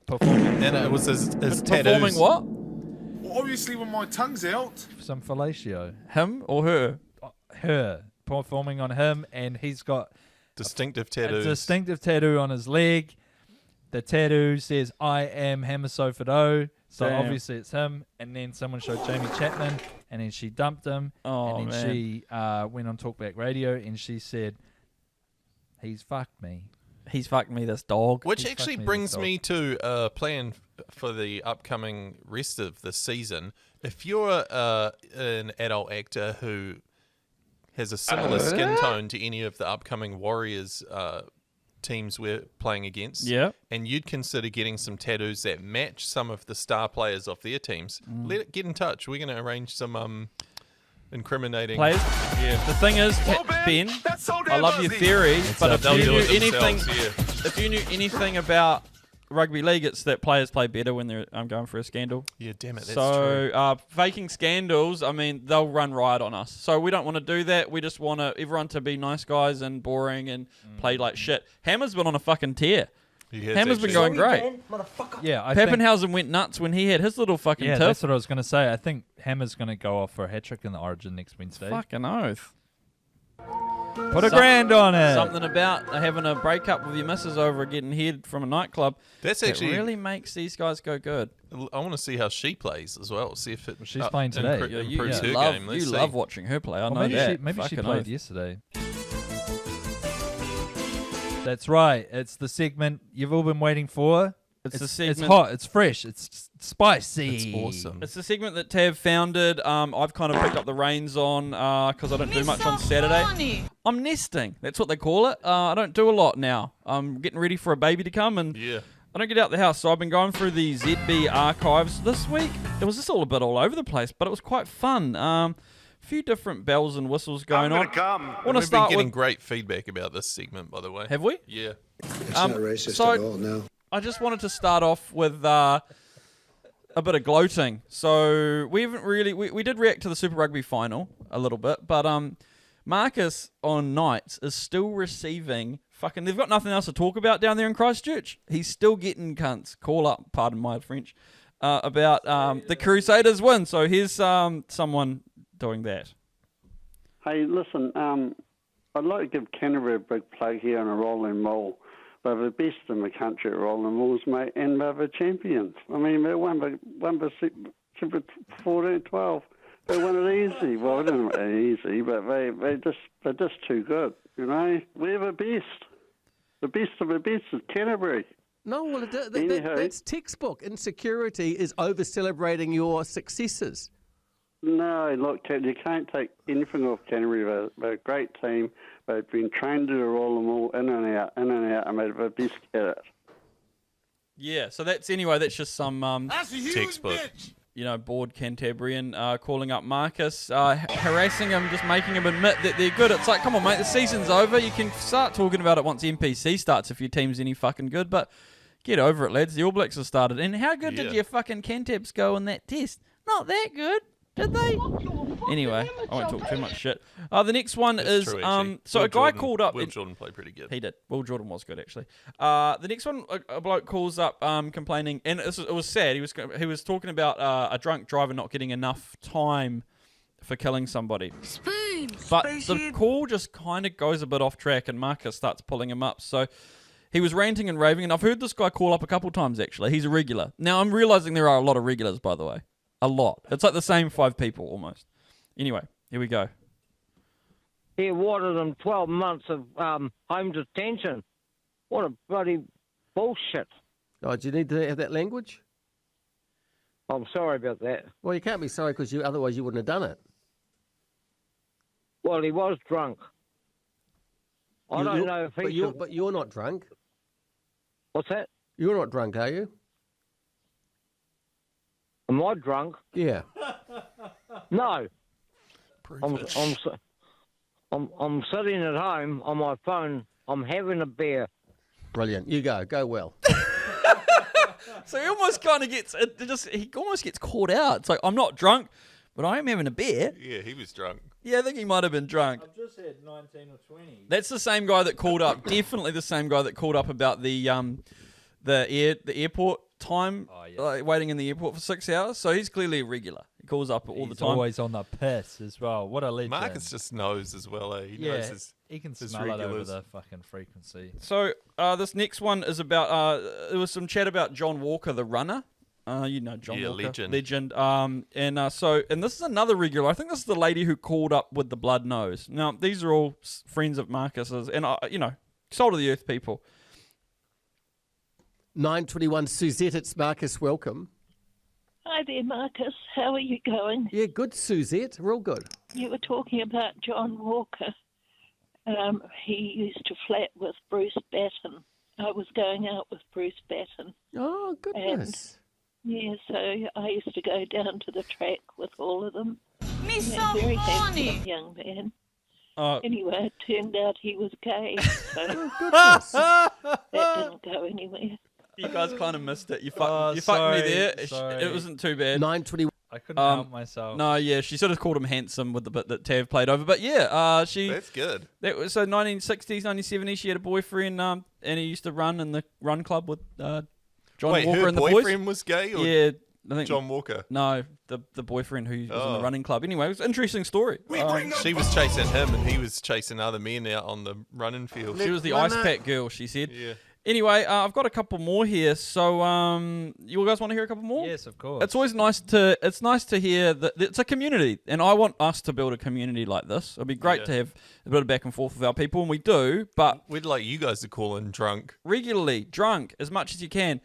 Performing And it was his Performing tattoos. what? Well, obviously, when my tongue's out. some fellatio. Him or her? Her performing on him, and he's got Distinctive a tattoos. distinctive tattoo on his leg. The tattoo says "I am Hammer Sofado," so Damn. obviously it's him. And then someone showed Jamie Chapman, and then she dumped him. Oh, and then man. she went on Talkback Radio, and she said, "He's fucked me." He's fucked me, this dog. Which He's actually fucked me, brings this dog. me to a plan for the upcoming rest of the season. If you're an adult actor who has a similar skin tone to any of the upcoming Warriors teams we're playing against, Yeah. and you'd consider getting some tattoos that match some of the star players off their teams, get in touch. We're going to arrange some incriminating Players. Yeah. The thing is, Ben, I love your theory, but if They'll you do knew it anything, themselves, if you knew anything about rugby league, it's that players play better when they're going for a scandal. Yeah, damn it, that's So true. faking scandals, I mean, they'll run riot on us. So we don't want to do that. We just want everyone to be nice guys and boring and play like shit. Hammer's been on a fucking tear. He has Hammer's been actually. going great. Yeah, I think, Pappenhausen went nuts when he had his little fucking yeah, tip. that's what I was going to say. I think Hammer's going to go off for a hat trick in the Origin next Wednesday. Fucking oath. Put a grand on it. Something about having a breakup with your missus over getting head from a nightclub. That's That actually really makes these guys go good. I want to see how she plays as well. See if it She's playing today. improves her love, game. Let's see. love watching her play. I Well, know maybe that. maybe she Fucking played oath. yesterday. That's right. It's the segment you've all been waiting for. It's the It's segment. hot. It's fresh. It's spicy. It's awesome. It's the segment that Tav founded. I've kind of picked up the reins on because I don't do much on Saturday. I'm nesting. That's what they call it. I don't do a lot now. I'm getting ready for a baby to come, and Yeah. I don't get out the house. So I've been going through the ZB archives this week. It was just all a bit all over the place, but it was quite fun. A few different bells and whistles going on. I want to We've been start getting with. great feedback about this segment, by the way. Have we? Yeah. It's not racist so- at all, no. I just wanted to start off with a bit of gloating. So we haven't really we did react to the Super Rugby final a little bit, but Marcus on Knights is still receiving fucking. They've got nothing else to talk about down there in Christchurch. He's still getting cunts. Call up, pardon my French, about the Crusaders win. So here's someone doing that. Hey, listen, I'd like to give Canterbury a big plug here on a rolling mole. They're the best in the country at rolling malls, mate, and they're the champions. I mean, they won the Super 14-12. They won it easy. Well, they didn't win it easy, but they're just too good, you know? We're the best. The best of the best is Canterbury. No, well, Anyhow. that's textbook. Insecurity is over-celebrating your successes. No, look, you can't take anything off Canterbury. They're a great team. They've been trained to roll them all in and out, and they're the best at it. Yeah. So that's just some Textbook. bored Cantabrian, calling up Marcus, harassing him, just making him admit that they're good. It's like, come on, mate, the season's over. You can start talking about it once NPC starts if your team's any fucking good. But get over it, lads. The All Blacks have started. And how good did your fucking Cantabs go in that test? Not that good, did they? Anyway, I won't talk too much shit. The next one is true, so Will a guy Jordan- called up. Will Jordan played pretty good. He did. Will Jordan was good, actually. The next one, a bloke calls up complaining, and it was sad. He was talking about a drunk driver not getting enough time for killing somebody. But the call just kind of goes a bit off track, and Marcus starts pulling him up. So he was ranting and raving, and I've heard this guy call up a couple times, actually. He's a regular. Now, I'm realizing there are a lot of regulars, by the way. A lot. It's like the same 5 people, almost. Anyway, here we go. He awarded him 12 months of home detention. What a bloody bullshit. Oh, do you need to have that language? I'm sorry about that. Well, you can't be sorry because otherwise you wouldn't have done it. Well, he was drunk. I don't know if he... But you're not drunk. What's that? You're not drunk, are you? Am I drunk? Yeah. No. I'm sitting at home on my phone. I'm having a beer. Brilliant. You go. Go well. So he almost kind of gets he almost gets caught out. It's like, I'm not drunk, but I am having a beer. Yeah, he was drunk. Yeah, I think he might have been drunk. I've just had 19 or 20. That's the same guy that called up. Definitely the same guy that called up about the airport time, waiting in the airport for 6 hours. So he's clearly a regular. He calls up all the time. Always on the piss as well. What a legend. Marcus just knows as well. He knows he can his smell it over regulars. the fucking frequency. So this next one is about. There was some chat about John Walker, the runner. John Walker, legend. And this is another regular. I think this is the lady who called up with the blood nose. Now these are all friends of Marcus's, and soul of the earth people. 9:21, Suzette, it's Marcus. Welcome. Hi there, Marcus. How are you going? Yeah, good, Suzette. Real good. You were talking about John Walker. He used to flat with Bruce Batten. I was going out with Bruce Batten. Oh, goodness. And, so I used to go down to the track with all of them. Miss Very handsome young man. Anyway, it turned out he was gay, so that didn't go anywhere. You guys kind of missed it. You fucked me there. It wasn't too bad. 9:21. I couldn't help myself. No, yeah, she sort of called him handsome with the bit that Tav played over. But yeah, That's good. That was so 1960s, 1970s. She had a boyfriend, and he used to run in the run club with John Walker her and the boys. boyfriend was gay? Or Yeah, I think John Walker. No, the boyfriend who was in the running club. Anyway, it was an interesting story. She was chasing him, and he was chasing other men out on the running field. She was the ice pack girl, she said. Yeah. Anyway, I've got a couple more here. So, you guys want to hear a couple more? Yes, of course. It's always nice to hear that it's a community, and I want us to build a community like this. It'd be great to have a bit of back and forth with our people, and we do. But we'd like you guys to call in drunk regularly, drunk as much as you can.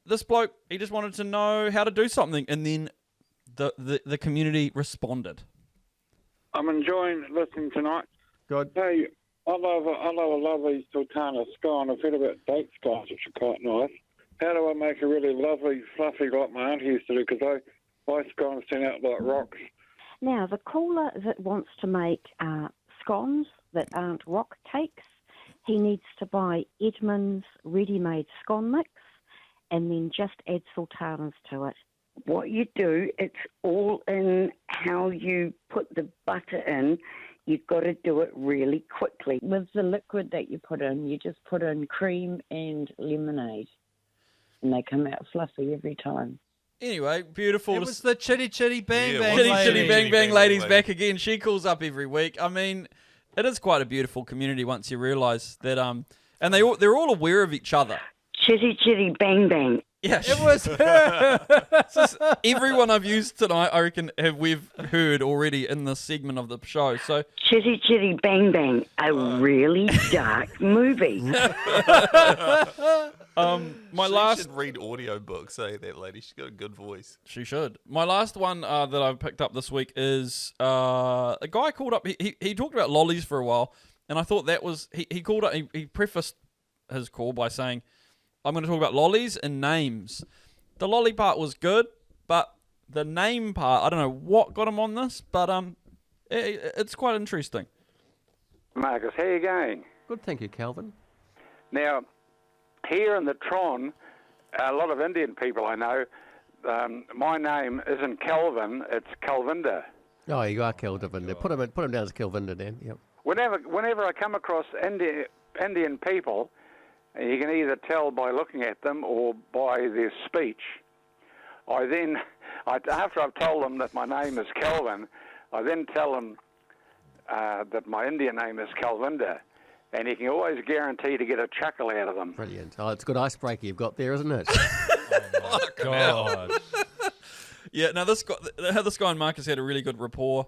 This bloke, he just wanted to know how to do something, and then the community responded. I'm enjoying listening tonight. Good. Hey, I love a lovely sultana scone. I've heard about date scones, which are quite nice. How do I make a really lovely, fluffy like my auntie used to do? Because my scones turn out like rocks. Now, the caller that wants to make scones that aren't rock cakes, he needs to buy Edmund's ready-made scone mix and then just add sultanas to it. What you do, it's all in how you put the butter in. You've got to do it really quickly. With the liquid that you put in, you just put in cream and lemonade, and they come out fluffy every time. Anyway, beautiful. It was the Chitty Chitty Bang Bang Chitty lady. Chitty Bang Bang ladies back again. She calls up every week. I mean, it is quite a beautiful community once you realise that. And they're all aware of each other. Chitty Chitty Bang Bang. Yeah, it was her. Everyone I've used tonight, I reckon, we've heard already in this segment of the show. So Chitty Chitty Bang Bang, a really dark movie. She should read audiobooks, that lady. She's got a good voice. She should. My last one that I've picked up this week is a guy called up. He talked about lollies for a while, and I thought that was... He called up... He prefaced his call by saying, I'm going to talk about lollies and names. The lolly part was good. But the name part, I don't know what got him on this, but it's quite interesting. Marcus, how you going? Good, thank you, Calvin. Now, here in the Tron, a lot of Indian people I know, my name isn't Kelvin, it's Kalvinda. Oh, you are Kelvinder. Put him down as Kelvinder then. Yep. Whenever I come across Indian people, you can either tell by looking at them or by their speech. After I've told them that my name is Kelvin, I then tell them that my Indian name is Kalvinda, and you can always guarantee to get a chuckle out of them. Brilliant. Oh, it's a good icebreaker you've got there, isn't it? Oh, God. Yeah, now this guy and Marcus had a really good rapport.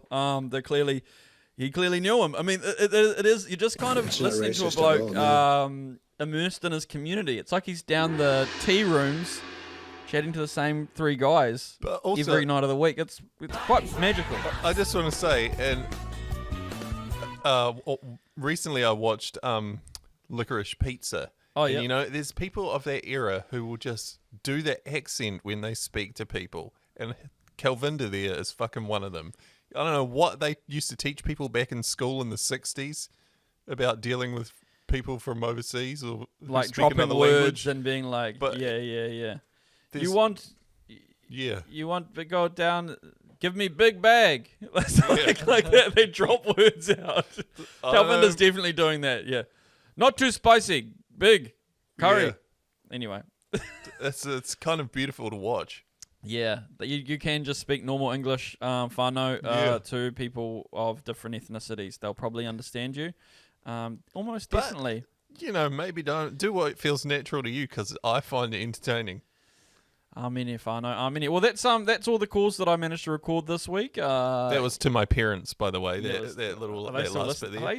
He clearly knew him. I mean, it is, you're just kind of listening to a bloke immersed in his community. It's like he's down the tea rooms chatting to the same three guys every night of the week. It's quite magical. I just want to say, and recently I watched Licorice Pizza. Oh, and yeah. you know, there's people of that era who will just do that accent when they speak to people. And Kalvinda there is fucking one of them. I don't know what they used to teach people back in school in the 60s about dealing with people from overseas or who Like speak dropping another words language. and being like, But yeah. there's- You want to go down, give me big bag. like that. They drop words out. Calvinda's definitely doing that, yeah. Not too spicy, big, curry. Yeah. Anyway. It's kind of beautiful to watch. Yeah, you can just speak normal English, whānau, to people of different ethnicities. They'll probably understand you, almost definitely. You know, maybe don't do what feels natural to you, because I find it entertaining. Whānau. Well, that's all the calls that I managed to record this week. That was to my parents, by the way. Yeah, Are they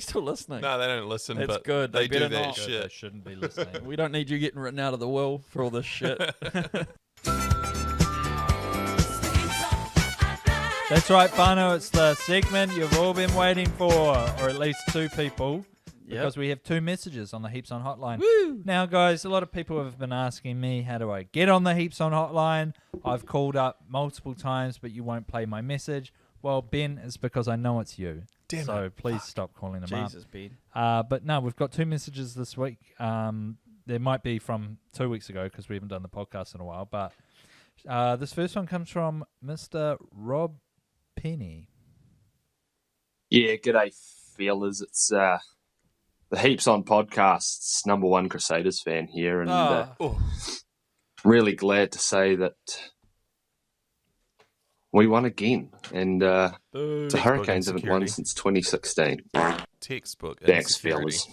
still listening? No, they don't listen. That's but good. They do better that not. shit. They shouldn't be listening. We don't need you getting written out of the will for all this shit. That's right, Whānau. It's the segment you've all been waiting for, or at least two people, because we have two messages on the Heaps On hotline. Woo! Now, guys, a lot of people have been asking me, how do I get on the Heaps On hotline? I've called up multiple times, but you won't play my message. Well, Ben, it's because I know it's you. Damn so it. please stop calling them up. Jesus, Ben. But no, we've got two messages this week. There might be from 2 weeks ago because we haven't done the podcast in a while. But this first one comes from Mr. Rob Penny. Yeah, g'day, fellas. It's the Heaps On podcast's number one Crusaders fan here, and really glad to say that we won again. And the Hurricanes haven't won since 2016. Textbook. Thanks, fellas.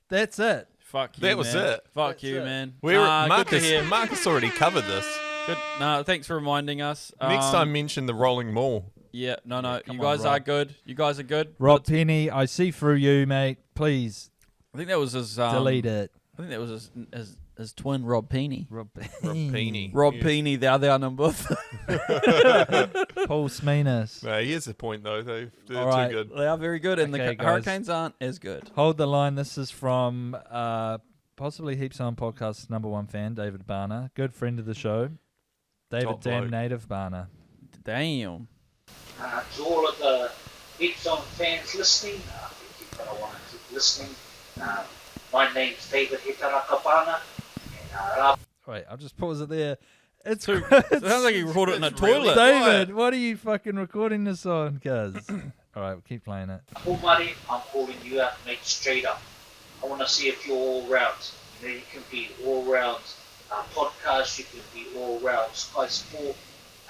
That's it. Fuck you, That was man. it. Fuck you, man. Marcus already covered this. Good. No, thanks for reminding us. Next time, mention the Rolling Mall. Yeah, no. come You on, guys Rob. are good. You guys are good. Rob Penny, I see through you, mate. Please I think that was his. delete it. I think that was his twin, Rob Penny. Rob Penny. Rob Penny, the other number. Paul Smeanis. No, here's the point, though. They're All right. too good. They are very good, and Okay, the guys. Hurricanes aren't as good. Hold the line. This is from possibly Heaps On podcast's number one fan, David Barner. Good friend of the show. David Top Damn bloke. Native Barner. Damn. To all of the Heaps On fans listening, I think you're going to want to keep listening. My name's David Hitarakabana, and Wait, I'll just pause it there. It sounds like you recorded it in a toilet. David, what are you fucking recording this on, cuz? All right, we'll keep playing it. Humari, I'm calling you out, mate, straight up. I want to see if you're all round. You know, you can be all round podcast, you can be all round Sky Sport,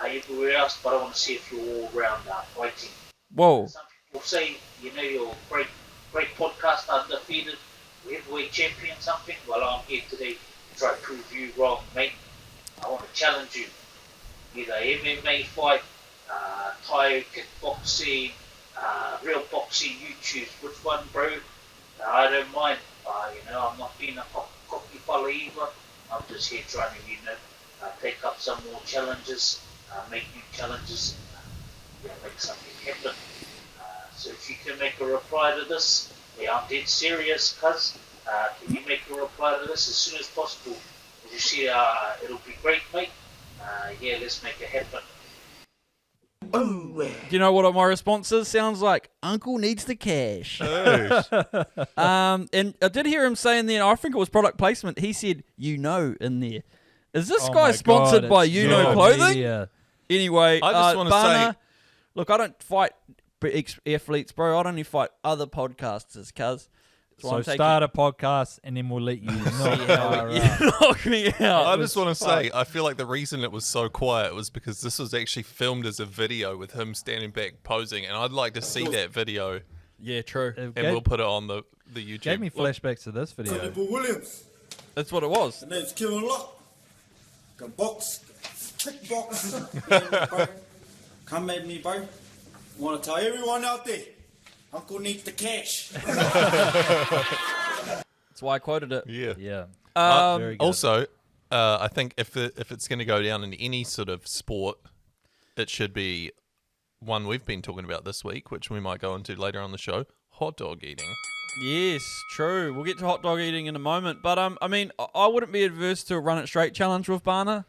everywhere else, but I want to see if you're all round fighting. Whoa. Some people say, you know, you're great podcast, undefeated, heavyweight champion, something. Well, I'm here today to try to prove you wrong, mate. I want to challenge you. Either MMA fight, Thai kickboxing, real boxing, you choose. Which one, bro? I don't mind. You know, I'm not being a cocky fella either. I'm just here trying to, you know, take up some more challenges, make new challenges, make something happen. So if you can make a reply to this, I'm dead serious, cuz. Can you make a reply to this as soon as possible? As you see, it'll be great, mate. Yeah, let's make it happen. Do you know what my response is? Sounds like Uncle needs the cash. And I did hear him saying there, I think it was product placement. He said, in there. Is this guy sponsored by Clothing? Media. Anyway, I just want to say, look, I don't fight athletes, bro. I only fight other podcasters, cuz. So start a podcast and then we'll let you knock me out. I just want to say, I feel like the reason it was so quiet was because this was actually filmed as a video with him standing back posing, and I'd like to see that video. Yeah, true. And we'll put it on the YouTube. Gave me flashbacks to this video. Williams. That's what it was. The name's Kevin Lock. Can box, kickbox. Come at me, bro. Want to tell everyone out there, Uncle needs the cash. That's why I quoted it. Yeah. Very good. Also, I think if it's going to go down in any sort of sport, it should be one we've been talking about this week, which we might go into later on the show: hot dog eating. Yes, true. We'll get to hot dog eating in a moment, but I mean, I wouldn't be adverse to a run it straight challenge with Barner.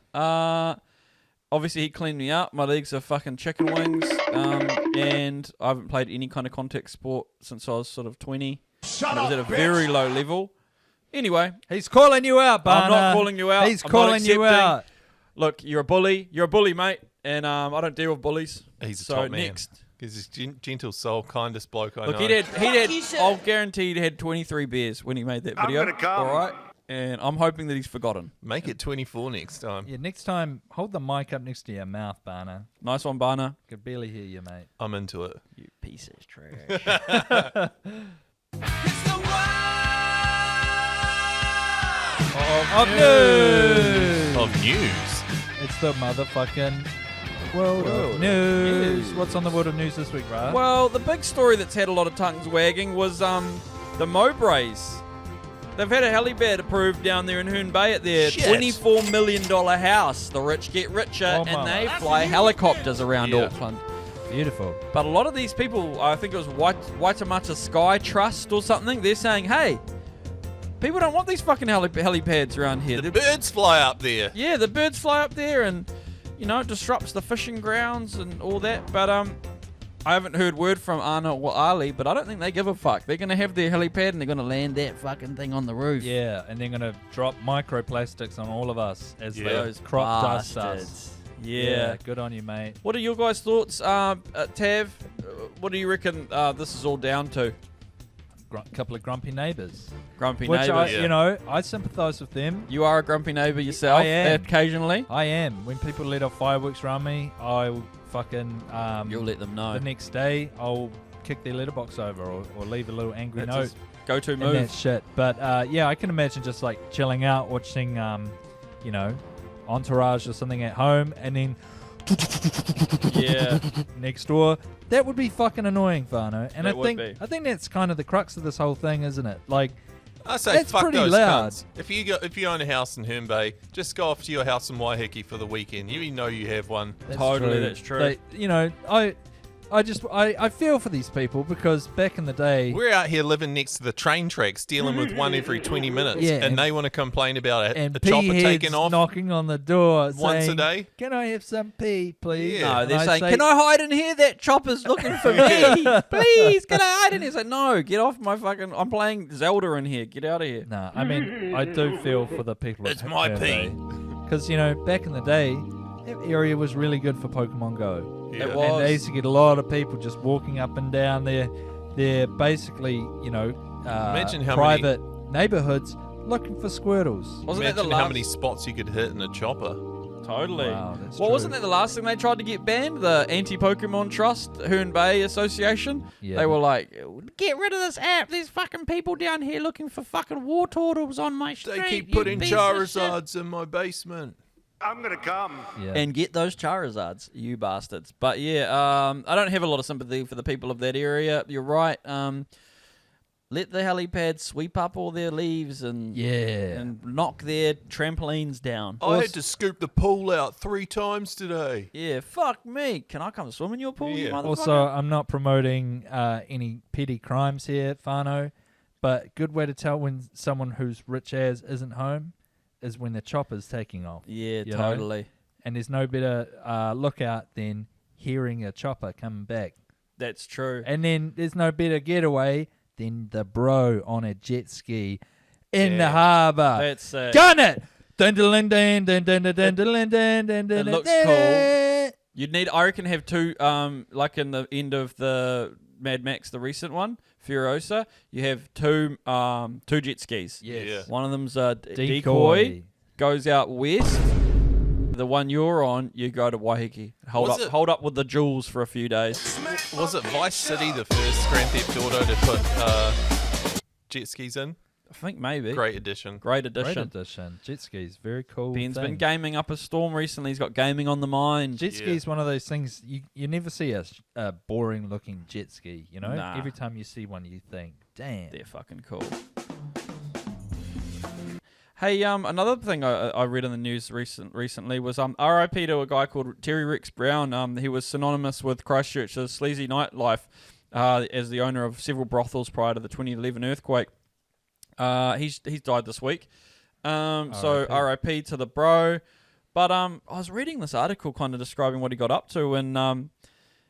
Obviously, he cleaned me up. My legs are fucking chicken wings, and I haven't played any kind of contact sport since I was sort of 20. Shut I was up, at a bitch. very low level. Anyway, he's calling you out, Barner. I'm not calling you out. He's I'm calling not you accepting. out. Look, you're a bully. You're a bully, mate, and I don't deal with bullies. He's a so top man. next. He's this gentle soul, kindest bloke I Look, know. he had. I'll guarantee he had 23 beers when he made that video. gonna come. All right, and I'm hoping that he's forgotten. Make it 24 next time. Yeah, next time, hold the mic up next to your mouth, Barner. Nice one, Barner. Could barely hear you, mate. I'm into it. You piece of trash. Of news. Of news. It's the motherfucking world of news. What's on the world of news this week, Ra? Well, the big story that's had a lot of tongues wagging was the Mowbrays. They've had a helipad approved down there in Herne Bay at their Shit. $24 million house. The rich get richer, and they fly helicopters around Auckland. Beautiful. But a lot of these people, I think it was Waitemata Sky Trust or something, they're saying, hey, people don't want these fucking helipads around here. The birds fly up there. Yeah, the birds fly up there and, it disrupts the fishing grounds and all that. But I haven't heard word from Anna or Ali, but I don't think they give a fuck. They're going to have their helipad and they're going to land that fucking thing on the roof. Yeah, and they're going to drop microplastics on all of us as they Those crop dust bastards. us. Yeah. Good on you, mate. What are your guys' thoughts, Tav? What do you reckon this is all down to? Couple of grumpy neighbours. Grumpy Which neighbours. I sympathise with them. You are a grumpy neighbour yourself. I am. Occasionally. I am. When people let off fireworks around me, I'll fucking... You'll let them know. The next day, I'll kick their letterbox over or leave a little angry That's note. his go-to and move. that shit. But yeah, I can imagine just like chilling out, watching, Entourage or something at home, and then... Yeah. next door. That would be fucking annoying, Fano. And That would be. I think that's kind of the crux of this whole thing, isn't it? Like, I say it's fuck pretty those loud. cunts. If you own a house in Herne Bay, just go off to your house in Waiheke for the weekend. You know you have one. That's true. They, I feel for these people because back in the day, We're out here living next to the train tracks, dealing with one every 20 minutes, Yeah, and they want to complain about and a chopper pee taking heads off knocking on the door once saying, a day. Can I have some pee, please? Yeah. No, And they're I saying, say, can I hide in here? That chopper's looking for me. Please, can I hide in here? It's like, no, get off my fucking... I'm playing Zelda in here. Get out of here. No, I mean, I do feel for the people. It's my pee. Because, back in the day, that area was really good for Pokemon Go. Yeah. It And was. they used to get a lot of people just walking up and down their basically, Imagine how private neighborhoods looking for Squirtles. Wasn't that the Imagine how last... many spots you could hit in a chopper. Totally. Wow, that's Well, true. wasn't that the last thing they tried to get banned? The Anti-Pokemon Trust, Herne Bay Association? Yeah. They were like, get rid of this app. There's fucking people down here looking for fucking war turtles on my street. They keep you putting piece of shit." Charizards in my basement. I'm gonna come. Yeah. And get those Charizards, you bastards. But yeah, I don't have a lot of sympathy for the people of that area. You're right. Let the helipad sweep up all their leaves and knock their trampolines down. I had to scoop the pool out 3 times today. Yeah, fuck me. Can I come swim in your pool, you motherfucker? Also, I'm not promoting any petty crimes here, Fano, but good way to tell when someone who's rich as isn't home is when the chopper's taking off. Yeah, you know? totally. and there's no better lookout than hearing a chopper coming back. That's true. And then there's no better getaway than the bro on a jet ski in the harbour. That's Gun it! It looks cool. You'd need, I reckon, have two, like in the end of the Mad Max, the recent one, Furiosa, you have two jet skis. Yes. Yeah. One of them's a decoy, goes out west. The one you're on, you go to Waiheke. Hold up with the jewels for a few days. Was it Vice City, the first Grand Theft Auto to put jet skis in? I think maybe. Great addition. Great addition. Great addition. Jet skis, very cool. Ben's thing. been gaming up a storm recently. He's got gaming on the mind. Jet ski is one of those things you never see a boring looking jet ski. You know, Nah. every time you see one, you think, damn, they're fucking cool. Hey, another thing I read in the news recently was R.I.P. to a guy called Terry Rex Brown. He was synonymous with Christchurch's sleazy nightlife as the owner of several brothels prior to the 2011 earthquake. He's died this week. So R.I.P. to the bro. But I was reading this article kind of describing what he got up to, and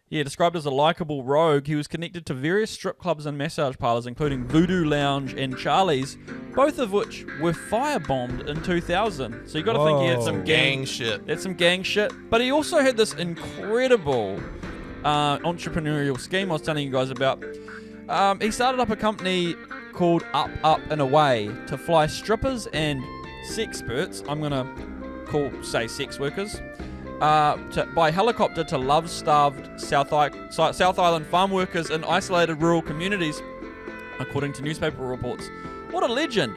described as a likable rogue. He was connected to various strip clubs and massage parlors, including Voodoo Lounge and Charlie's, both of which were firebombed in 2000. So you got to think he had some gang shit. Had some gang shit. But he also had this incredible entrepreneurial scheme I was telling you guys about. He started up a company called Up and Away to fly strippers and sexperts. I'm gonna say sex workers. By helicopter to love-starved South Island farm workers in isolated rural communities, according to newspaper reports. What a legend!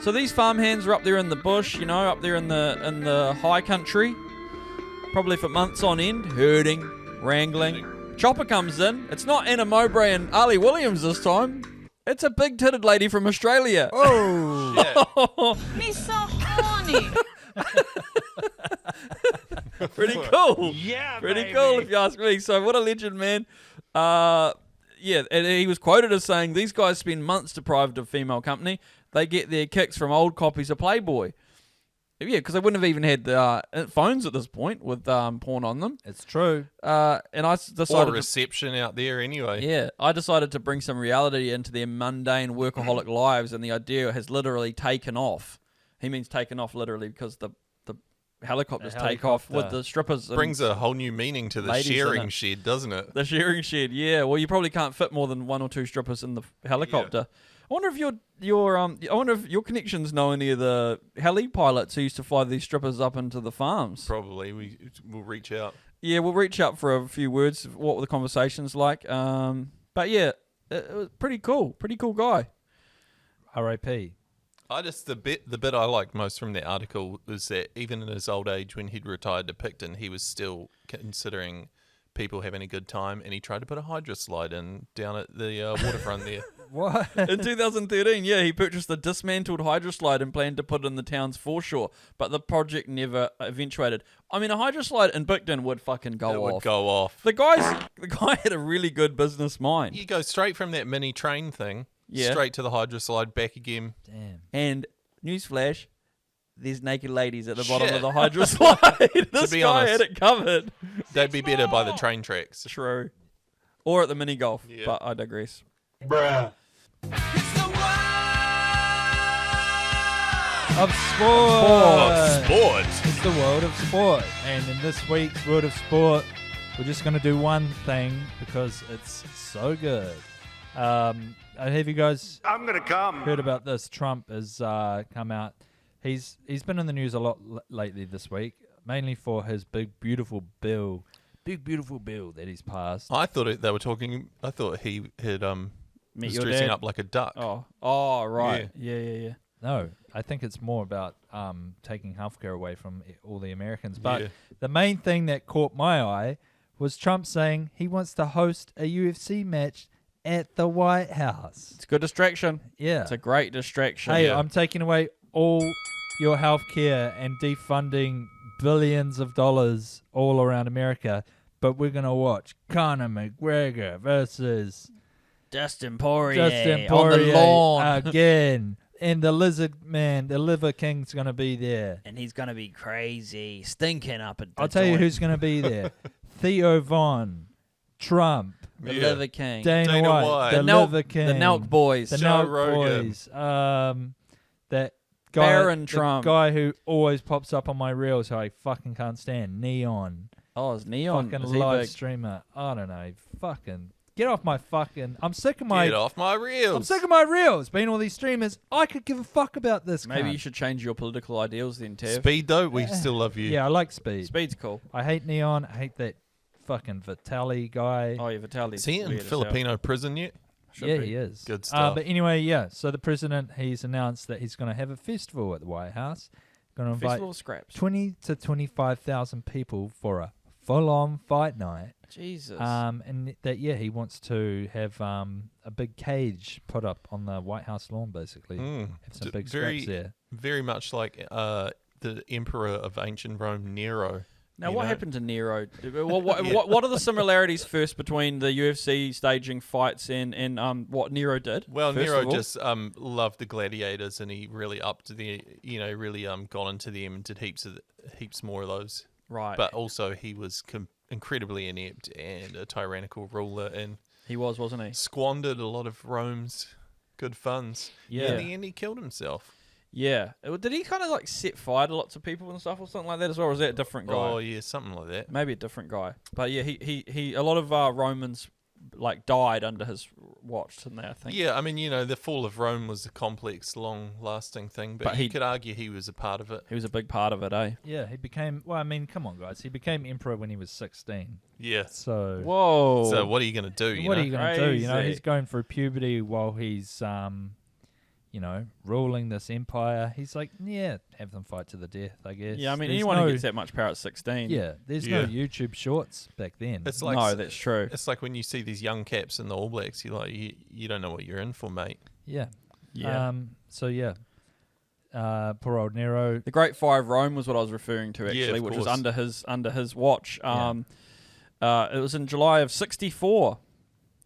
So these farmhands are up there in the bush, up there in the high country, probably for months on end, herding, wrangling. Chopper comes in. It's not Anna Mowbray and Ali Williams this time. It's a big-titted lady from Australia. Oh, Me so horny. Pretty cool. Yeah, pretty baby. cool if you ask me. So what a legend, man. And he was quoted as saying, these guys spend months deprived of female company. They get their kicks from old copies of Playboy. Yeah, because they wouldn't have even had phones at this point with porn on them. It's true. And I decided Or reception out there anyway. Yeah, I decided to bring some reality into their mundane workaholic lives, and the idea has literally taken off. He means taken off literally because the helicopters take off with the strippers. Brings a whole new meaning to the sharing shed, doesn't it? The sharing shed, yeah. Well, you probably can't fit more than one or two strippers in the helicopter. I wonder if your connections know any of the heli pilots who used to fly these strippers up into the farms. Probably. We'll reach out. Yeah, we'll reach out for a few words. What were the conversations like? But yeah, it was pretty cool. Pretty cool guy. R.I.P. The bit I liked most from that article was that even in his old age, when he'd retired to Picton, he was still considering people having a good time, and he tried to put a hydroslide in down at the waterfront there. What? In 2013, yeah, he purchased a dismantled hydroslide and planned to put it in the town's foreshore, but the project never eventuated. I mean, a hydroslide in Picton would fucking go off. It would go off. The guy had a really good business mind. You go straight from that mini train thing, straight to the hydroslide, back again. Damn. And newsflash, there's naked ladies at the bottom of the hydroslide. This be guy honest, had it covered. They'd be better by the train tracks. True. Or at the mini golf, but I digress. Bruh. Of sport. It's the world of sport. And in this week's world of sport, we're just going to do one thing because it's so good. Have you guys heard about this? Trump has come out. He's been in the news a lot lately this week, mainly for his big beautiful bill that he's passed. I thought they were talking. I thought he had was your dressing dad? up like a duck. Oh, right. Yeah. No, I think it's more about taking healthcare away from all the Americans. But Yeah. the main thing that caught my eye was Trump saying he wants to host a UFC match at the White House. It's a good distraction. Yeah. It's a great distraction. Hey, I'm taking away all your healthcare and defunding billions of dollars all around America, but we're going to watch Conor McGregor versus Dustin Poirier on on the lawn. again And the Lizard Man, the Liver King's going to be there. And he's going to be crazy, stinking up at the I'll tell you joint. who's going to be there. Theo Von, Trump, The Liver King. Dana White, the Liver King. The Nelk Boys. The Joe Nelk Rogan. Boys. That guy, Baron the Trump. guy who always pops up on my reels who I fucking can't stand. Neon. Oh, it's Neon. Fucking Is he live big? streamer. I don't know. Fucking get off my fucking. I'm sick of my. Get off my reels. I'm sick of my reels. Being all these streamers, I could give a fuck about this. Maybe cunt. you should change your political ideals then, Tev. Speed, though, we still love you. Yeah, I like Speed. Speed's cool. I hate Neon. I hate that fucking Vitali guy. Oh, yeah, Vitali's Is he in weird as Filipino prison yet? Yeah, he is. Good stuff. But anyway, yeah. So the president, he's announced that he's going to have a festival at the White House. Going to invite Festival of Scraps. 20 to 25,000 people for a full-on fight night. Jesus. And that he wants to have a big cage put up on the White House lawn, basically. Have some big scraps there. Very much like the emperor of ancient Rome, Nero. Now, what happened to Nero? What are the similarities first between the UFC staging fights and what Nero did? Well, first Nero of all? just loved the gladiators, and he really upped the, really got into them and did heaps more of those. Right. But also he was incredibly inept and a tyrannical ruler, and he was, wasn't he? Squandered a lot of Rome's good funds. Yeah. In the end, he killed himself. Yeah. Did he kind of like set fire to lots of people and stuff or something like that as well? Or was that a different guy? Oh, yeah, something like that. Maybe a different guy. But yeah, he a lot of Romans like died under his watch, didn't they, I think? Yeah, I mean, the fall of Rome was a complex, long-lasting thing, but you could argue he was a part of it. He was a big part of it, eh? Yeah, he became... Well, I mean, come on, guys. He became emperor when he was 16. Yeah. So... Whoa. So what are you going to do, What are you going to do? Crazy. He's going through puberty while he's... ruling this empire. He's like, have them fight to the death, I guess. Yeah, I mean, There's anyone no- who gets that much power at 16. Yeah, there's no YouTube shorts back then. It's like, No, that's true. It's like when you see these young caps in the All Blacks, you're like, you don't know what you're in for, mate. Yeah. Yeah. Poor old Nero. The Great Fire of Rome was what I was referring to, Yeah, actually, of which was course. under his watch. It was in July of 64.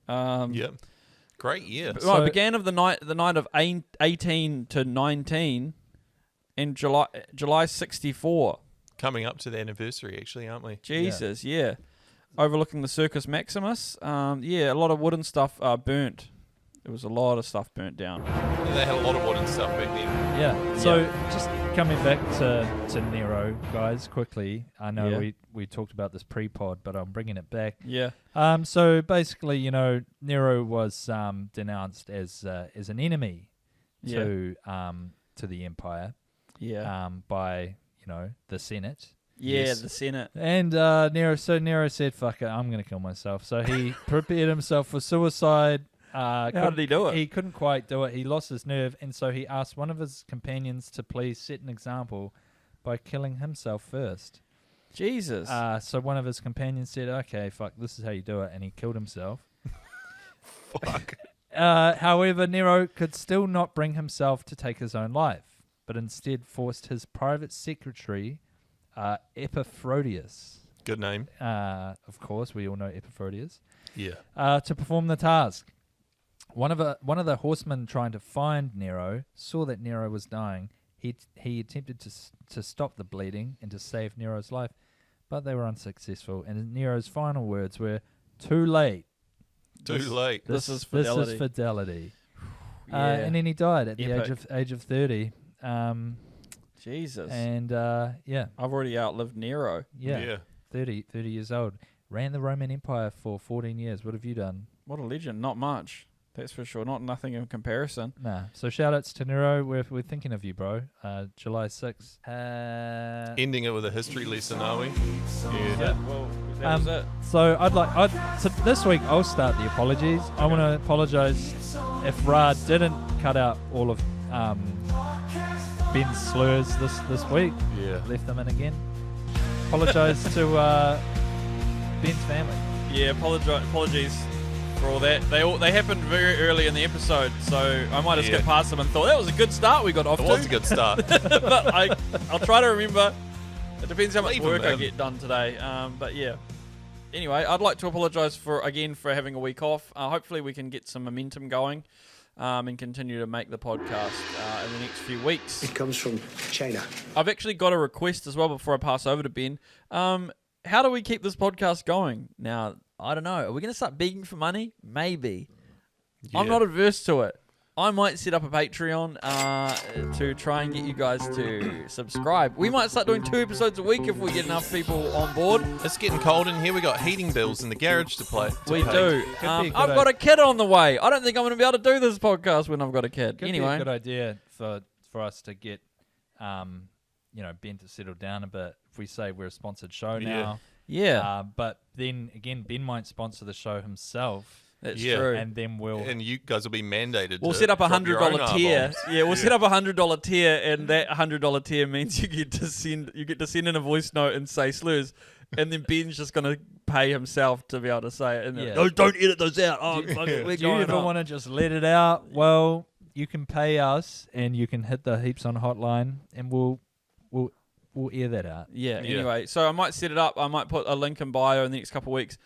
Yep. Great year. Well, it began of the night of 18 to 19 in July 64. Coming up to the anniversary, actually, aren't we? Jesus, yeah. Overlooking the Circus Maximus. A lot of wooden stuff burnt. There was a lot of stuff burnt down. They had a lot of wooden stuff back then. Yeah. So just coming back to Nero, guys, quickly. I know we talked about this pre-pod, but I'm bringing it back. Yeah. So basically, Nero was denounced as an enemy to the empire. Yeah. By the Senate. Yeah, the Senate. And Nero said, "Fuck it, I'm going to kill myself." So he prepared himself for suicide. How did he do it? He couldn't quite do it. He lost his nerve, and so he asked one of his companions to please set an example by killing himself first. Jesus. So one of his companions said, "Okay, fuck, this is how you do it," and he killed himself. Fuck. However, Nero could still not bring himself to take his own life, but instead forced his private secretary, Epaphroditus. Good name. Of course, we all know Epaphroditus. Yeah. To perform the task. One of the horsemen trying to find Nero saw that Nero was dying. He attempted to stop the bleeding and to save Nero's life, but they were unsuccessful. And Nero's final words were, "Too late. Too late. This is fidelity." This is fidelity." Yeah. And then he died at the Epic. age of 30. Jesus. And I've already outlived Nero. Yeah. 30 years old. Ran the Roman Empire for 14 years. What have you done? What a legend. Not much. That's for sure. Nothing in comparison. Nah. So shout outs to Nero. We're thinking of you, bro. July 6th. Ending it with a history lesson, are we? Yeah. Well, that was it. So this week I'll start the apologies. I want to apologise if Ra didn't cut out all of Ben's slurs this week. Yeah. Left them in again. Apologise to Ben's family. Yeah, apologies for all that. They happened very early in the episode, so I might have skipped past them and thought that was a good start we got off to. It was a good start. But I'll try to remember. It depends how much Leave work them I in. get done today. But yeah. Anyway, I'd like to apologise for having a week off. Hopefully we can get some momentum going. and continue to make the podcast in the next few weeks. It comes from China. I've actually got a request as well before I pass over to Ben. How do we keep this podcast going? Now, I don't know. Are we going to start begging for money? Maybe. Yeah. I'm not adverse to it. I might set up a Patreon to try and get you guys to subscribe. We might start doing 2 episodes a week if we get enough people on board. It's getting cold in here. We got heating bills in the garage to pay. We do. I've got a kid on the way. I don't think I'm going to be able to do this podcast when I've got a kid. Could Anyway, be a good idea for us to get, Ben to settle down a bit. If we say we're a sponsored show now, but then again, Ben might sponsor the show himself. That's true. And then and you guys will be mandated. We'll to set up a drop your own $100 tier. R-bombs. Yeah, we'll set up a $100 tier, and that $100 tier means you get to send in a voice note and say slurs, and then Ben's just gonna pay himself to be able to say it. And don't edit those out. Oh, fuck it, we're Do you going ever on. want to just let it out? Well, you can pay us, and you can hit the Heaps On hotline, and we'll air that out. Yeah. Anyway, so I might set it up. I might put a link in bio in the next couple of weeks.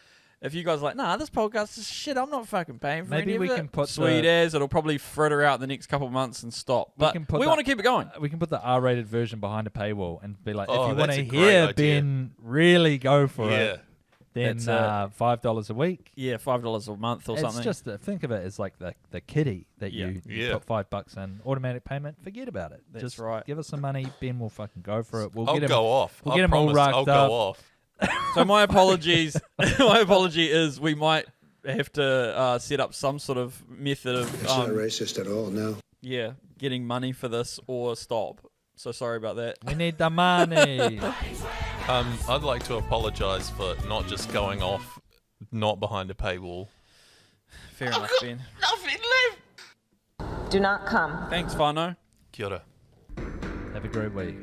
If you guys are like, nah, this podcast is shit, I'm not fucking paying for Maybe any we of can it. put Sweet as it'll probably fritter out in the next couple of months and stop. But we want to keep it going. We can put the R-rated version behind a paywall and be like, Oh, if you want that's to a great hear idea. Ben really go for Yeah. it, then That's $5 a week. Yeah, $5 a month or It's something. just think of it as like the kitty that you Yeah. put $5 in, automatic payment. Forget about it. That's just right. Give us some money. Ben will fucking go for it. We'll I'll get him, go off. We'll I get him all promise racked I'll up. go off. So my apologies. My apology is we might have to set up some sort of method of It's not racist at all, no. getting money for this or stop. So sorry about that. We need the money. I'd like to apologise for not just going off, not behind a paywall. Fair enough, Ben. Nothing left. Do not come. Thanks, Fano. Kia ora. Have a great week.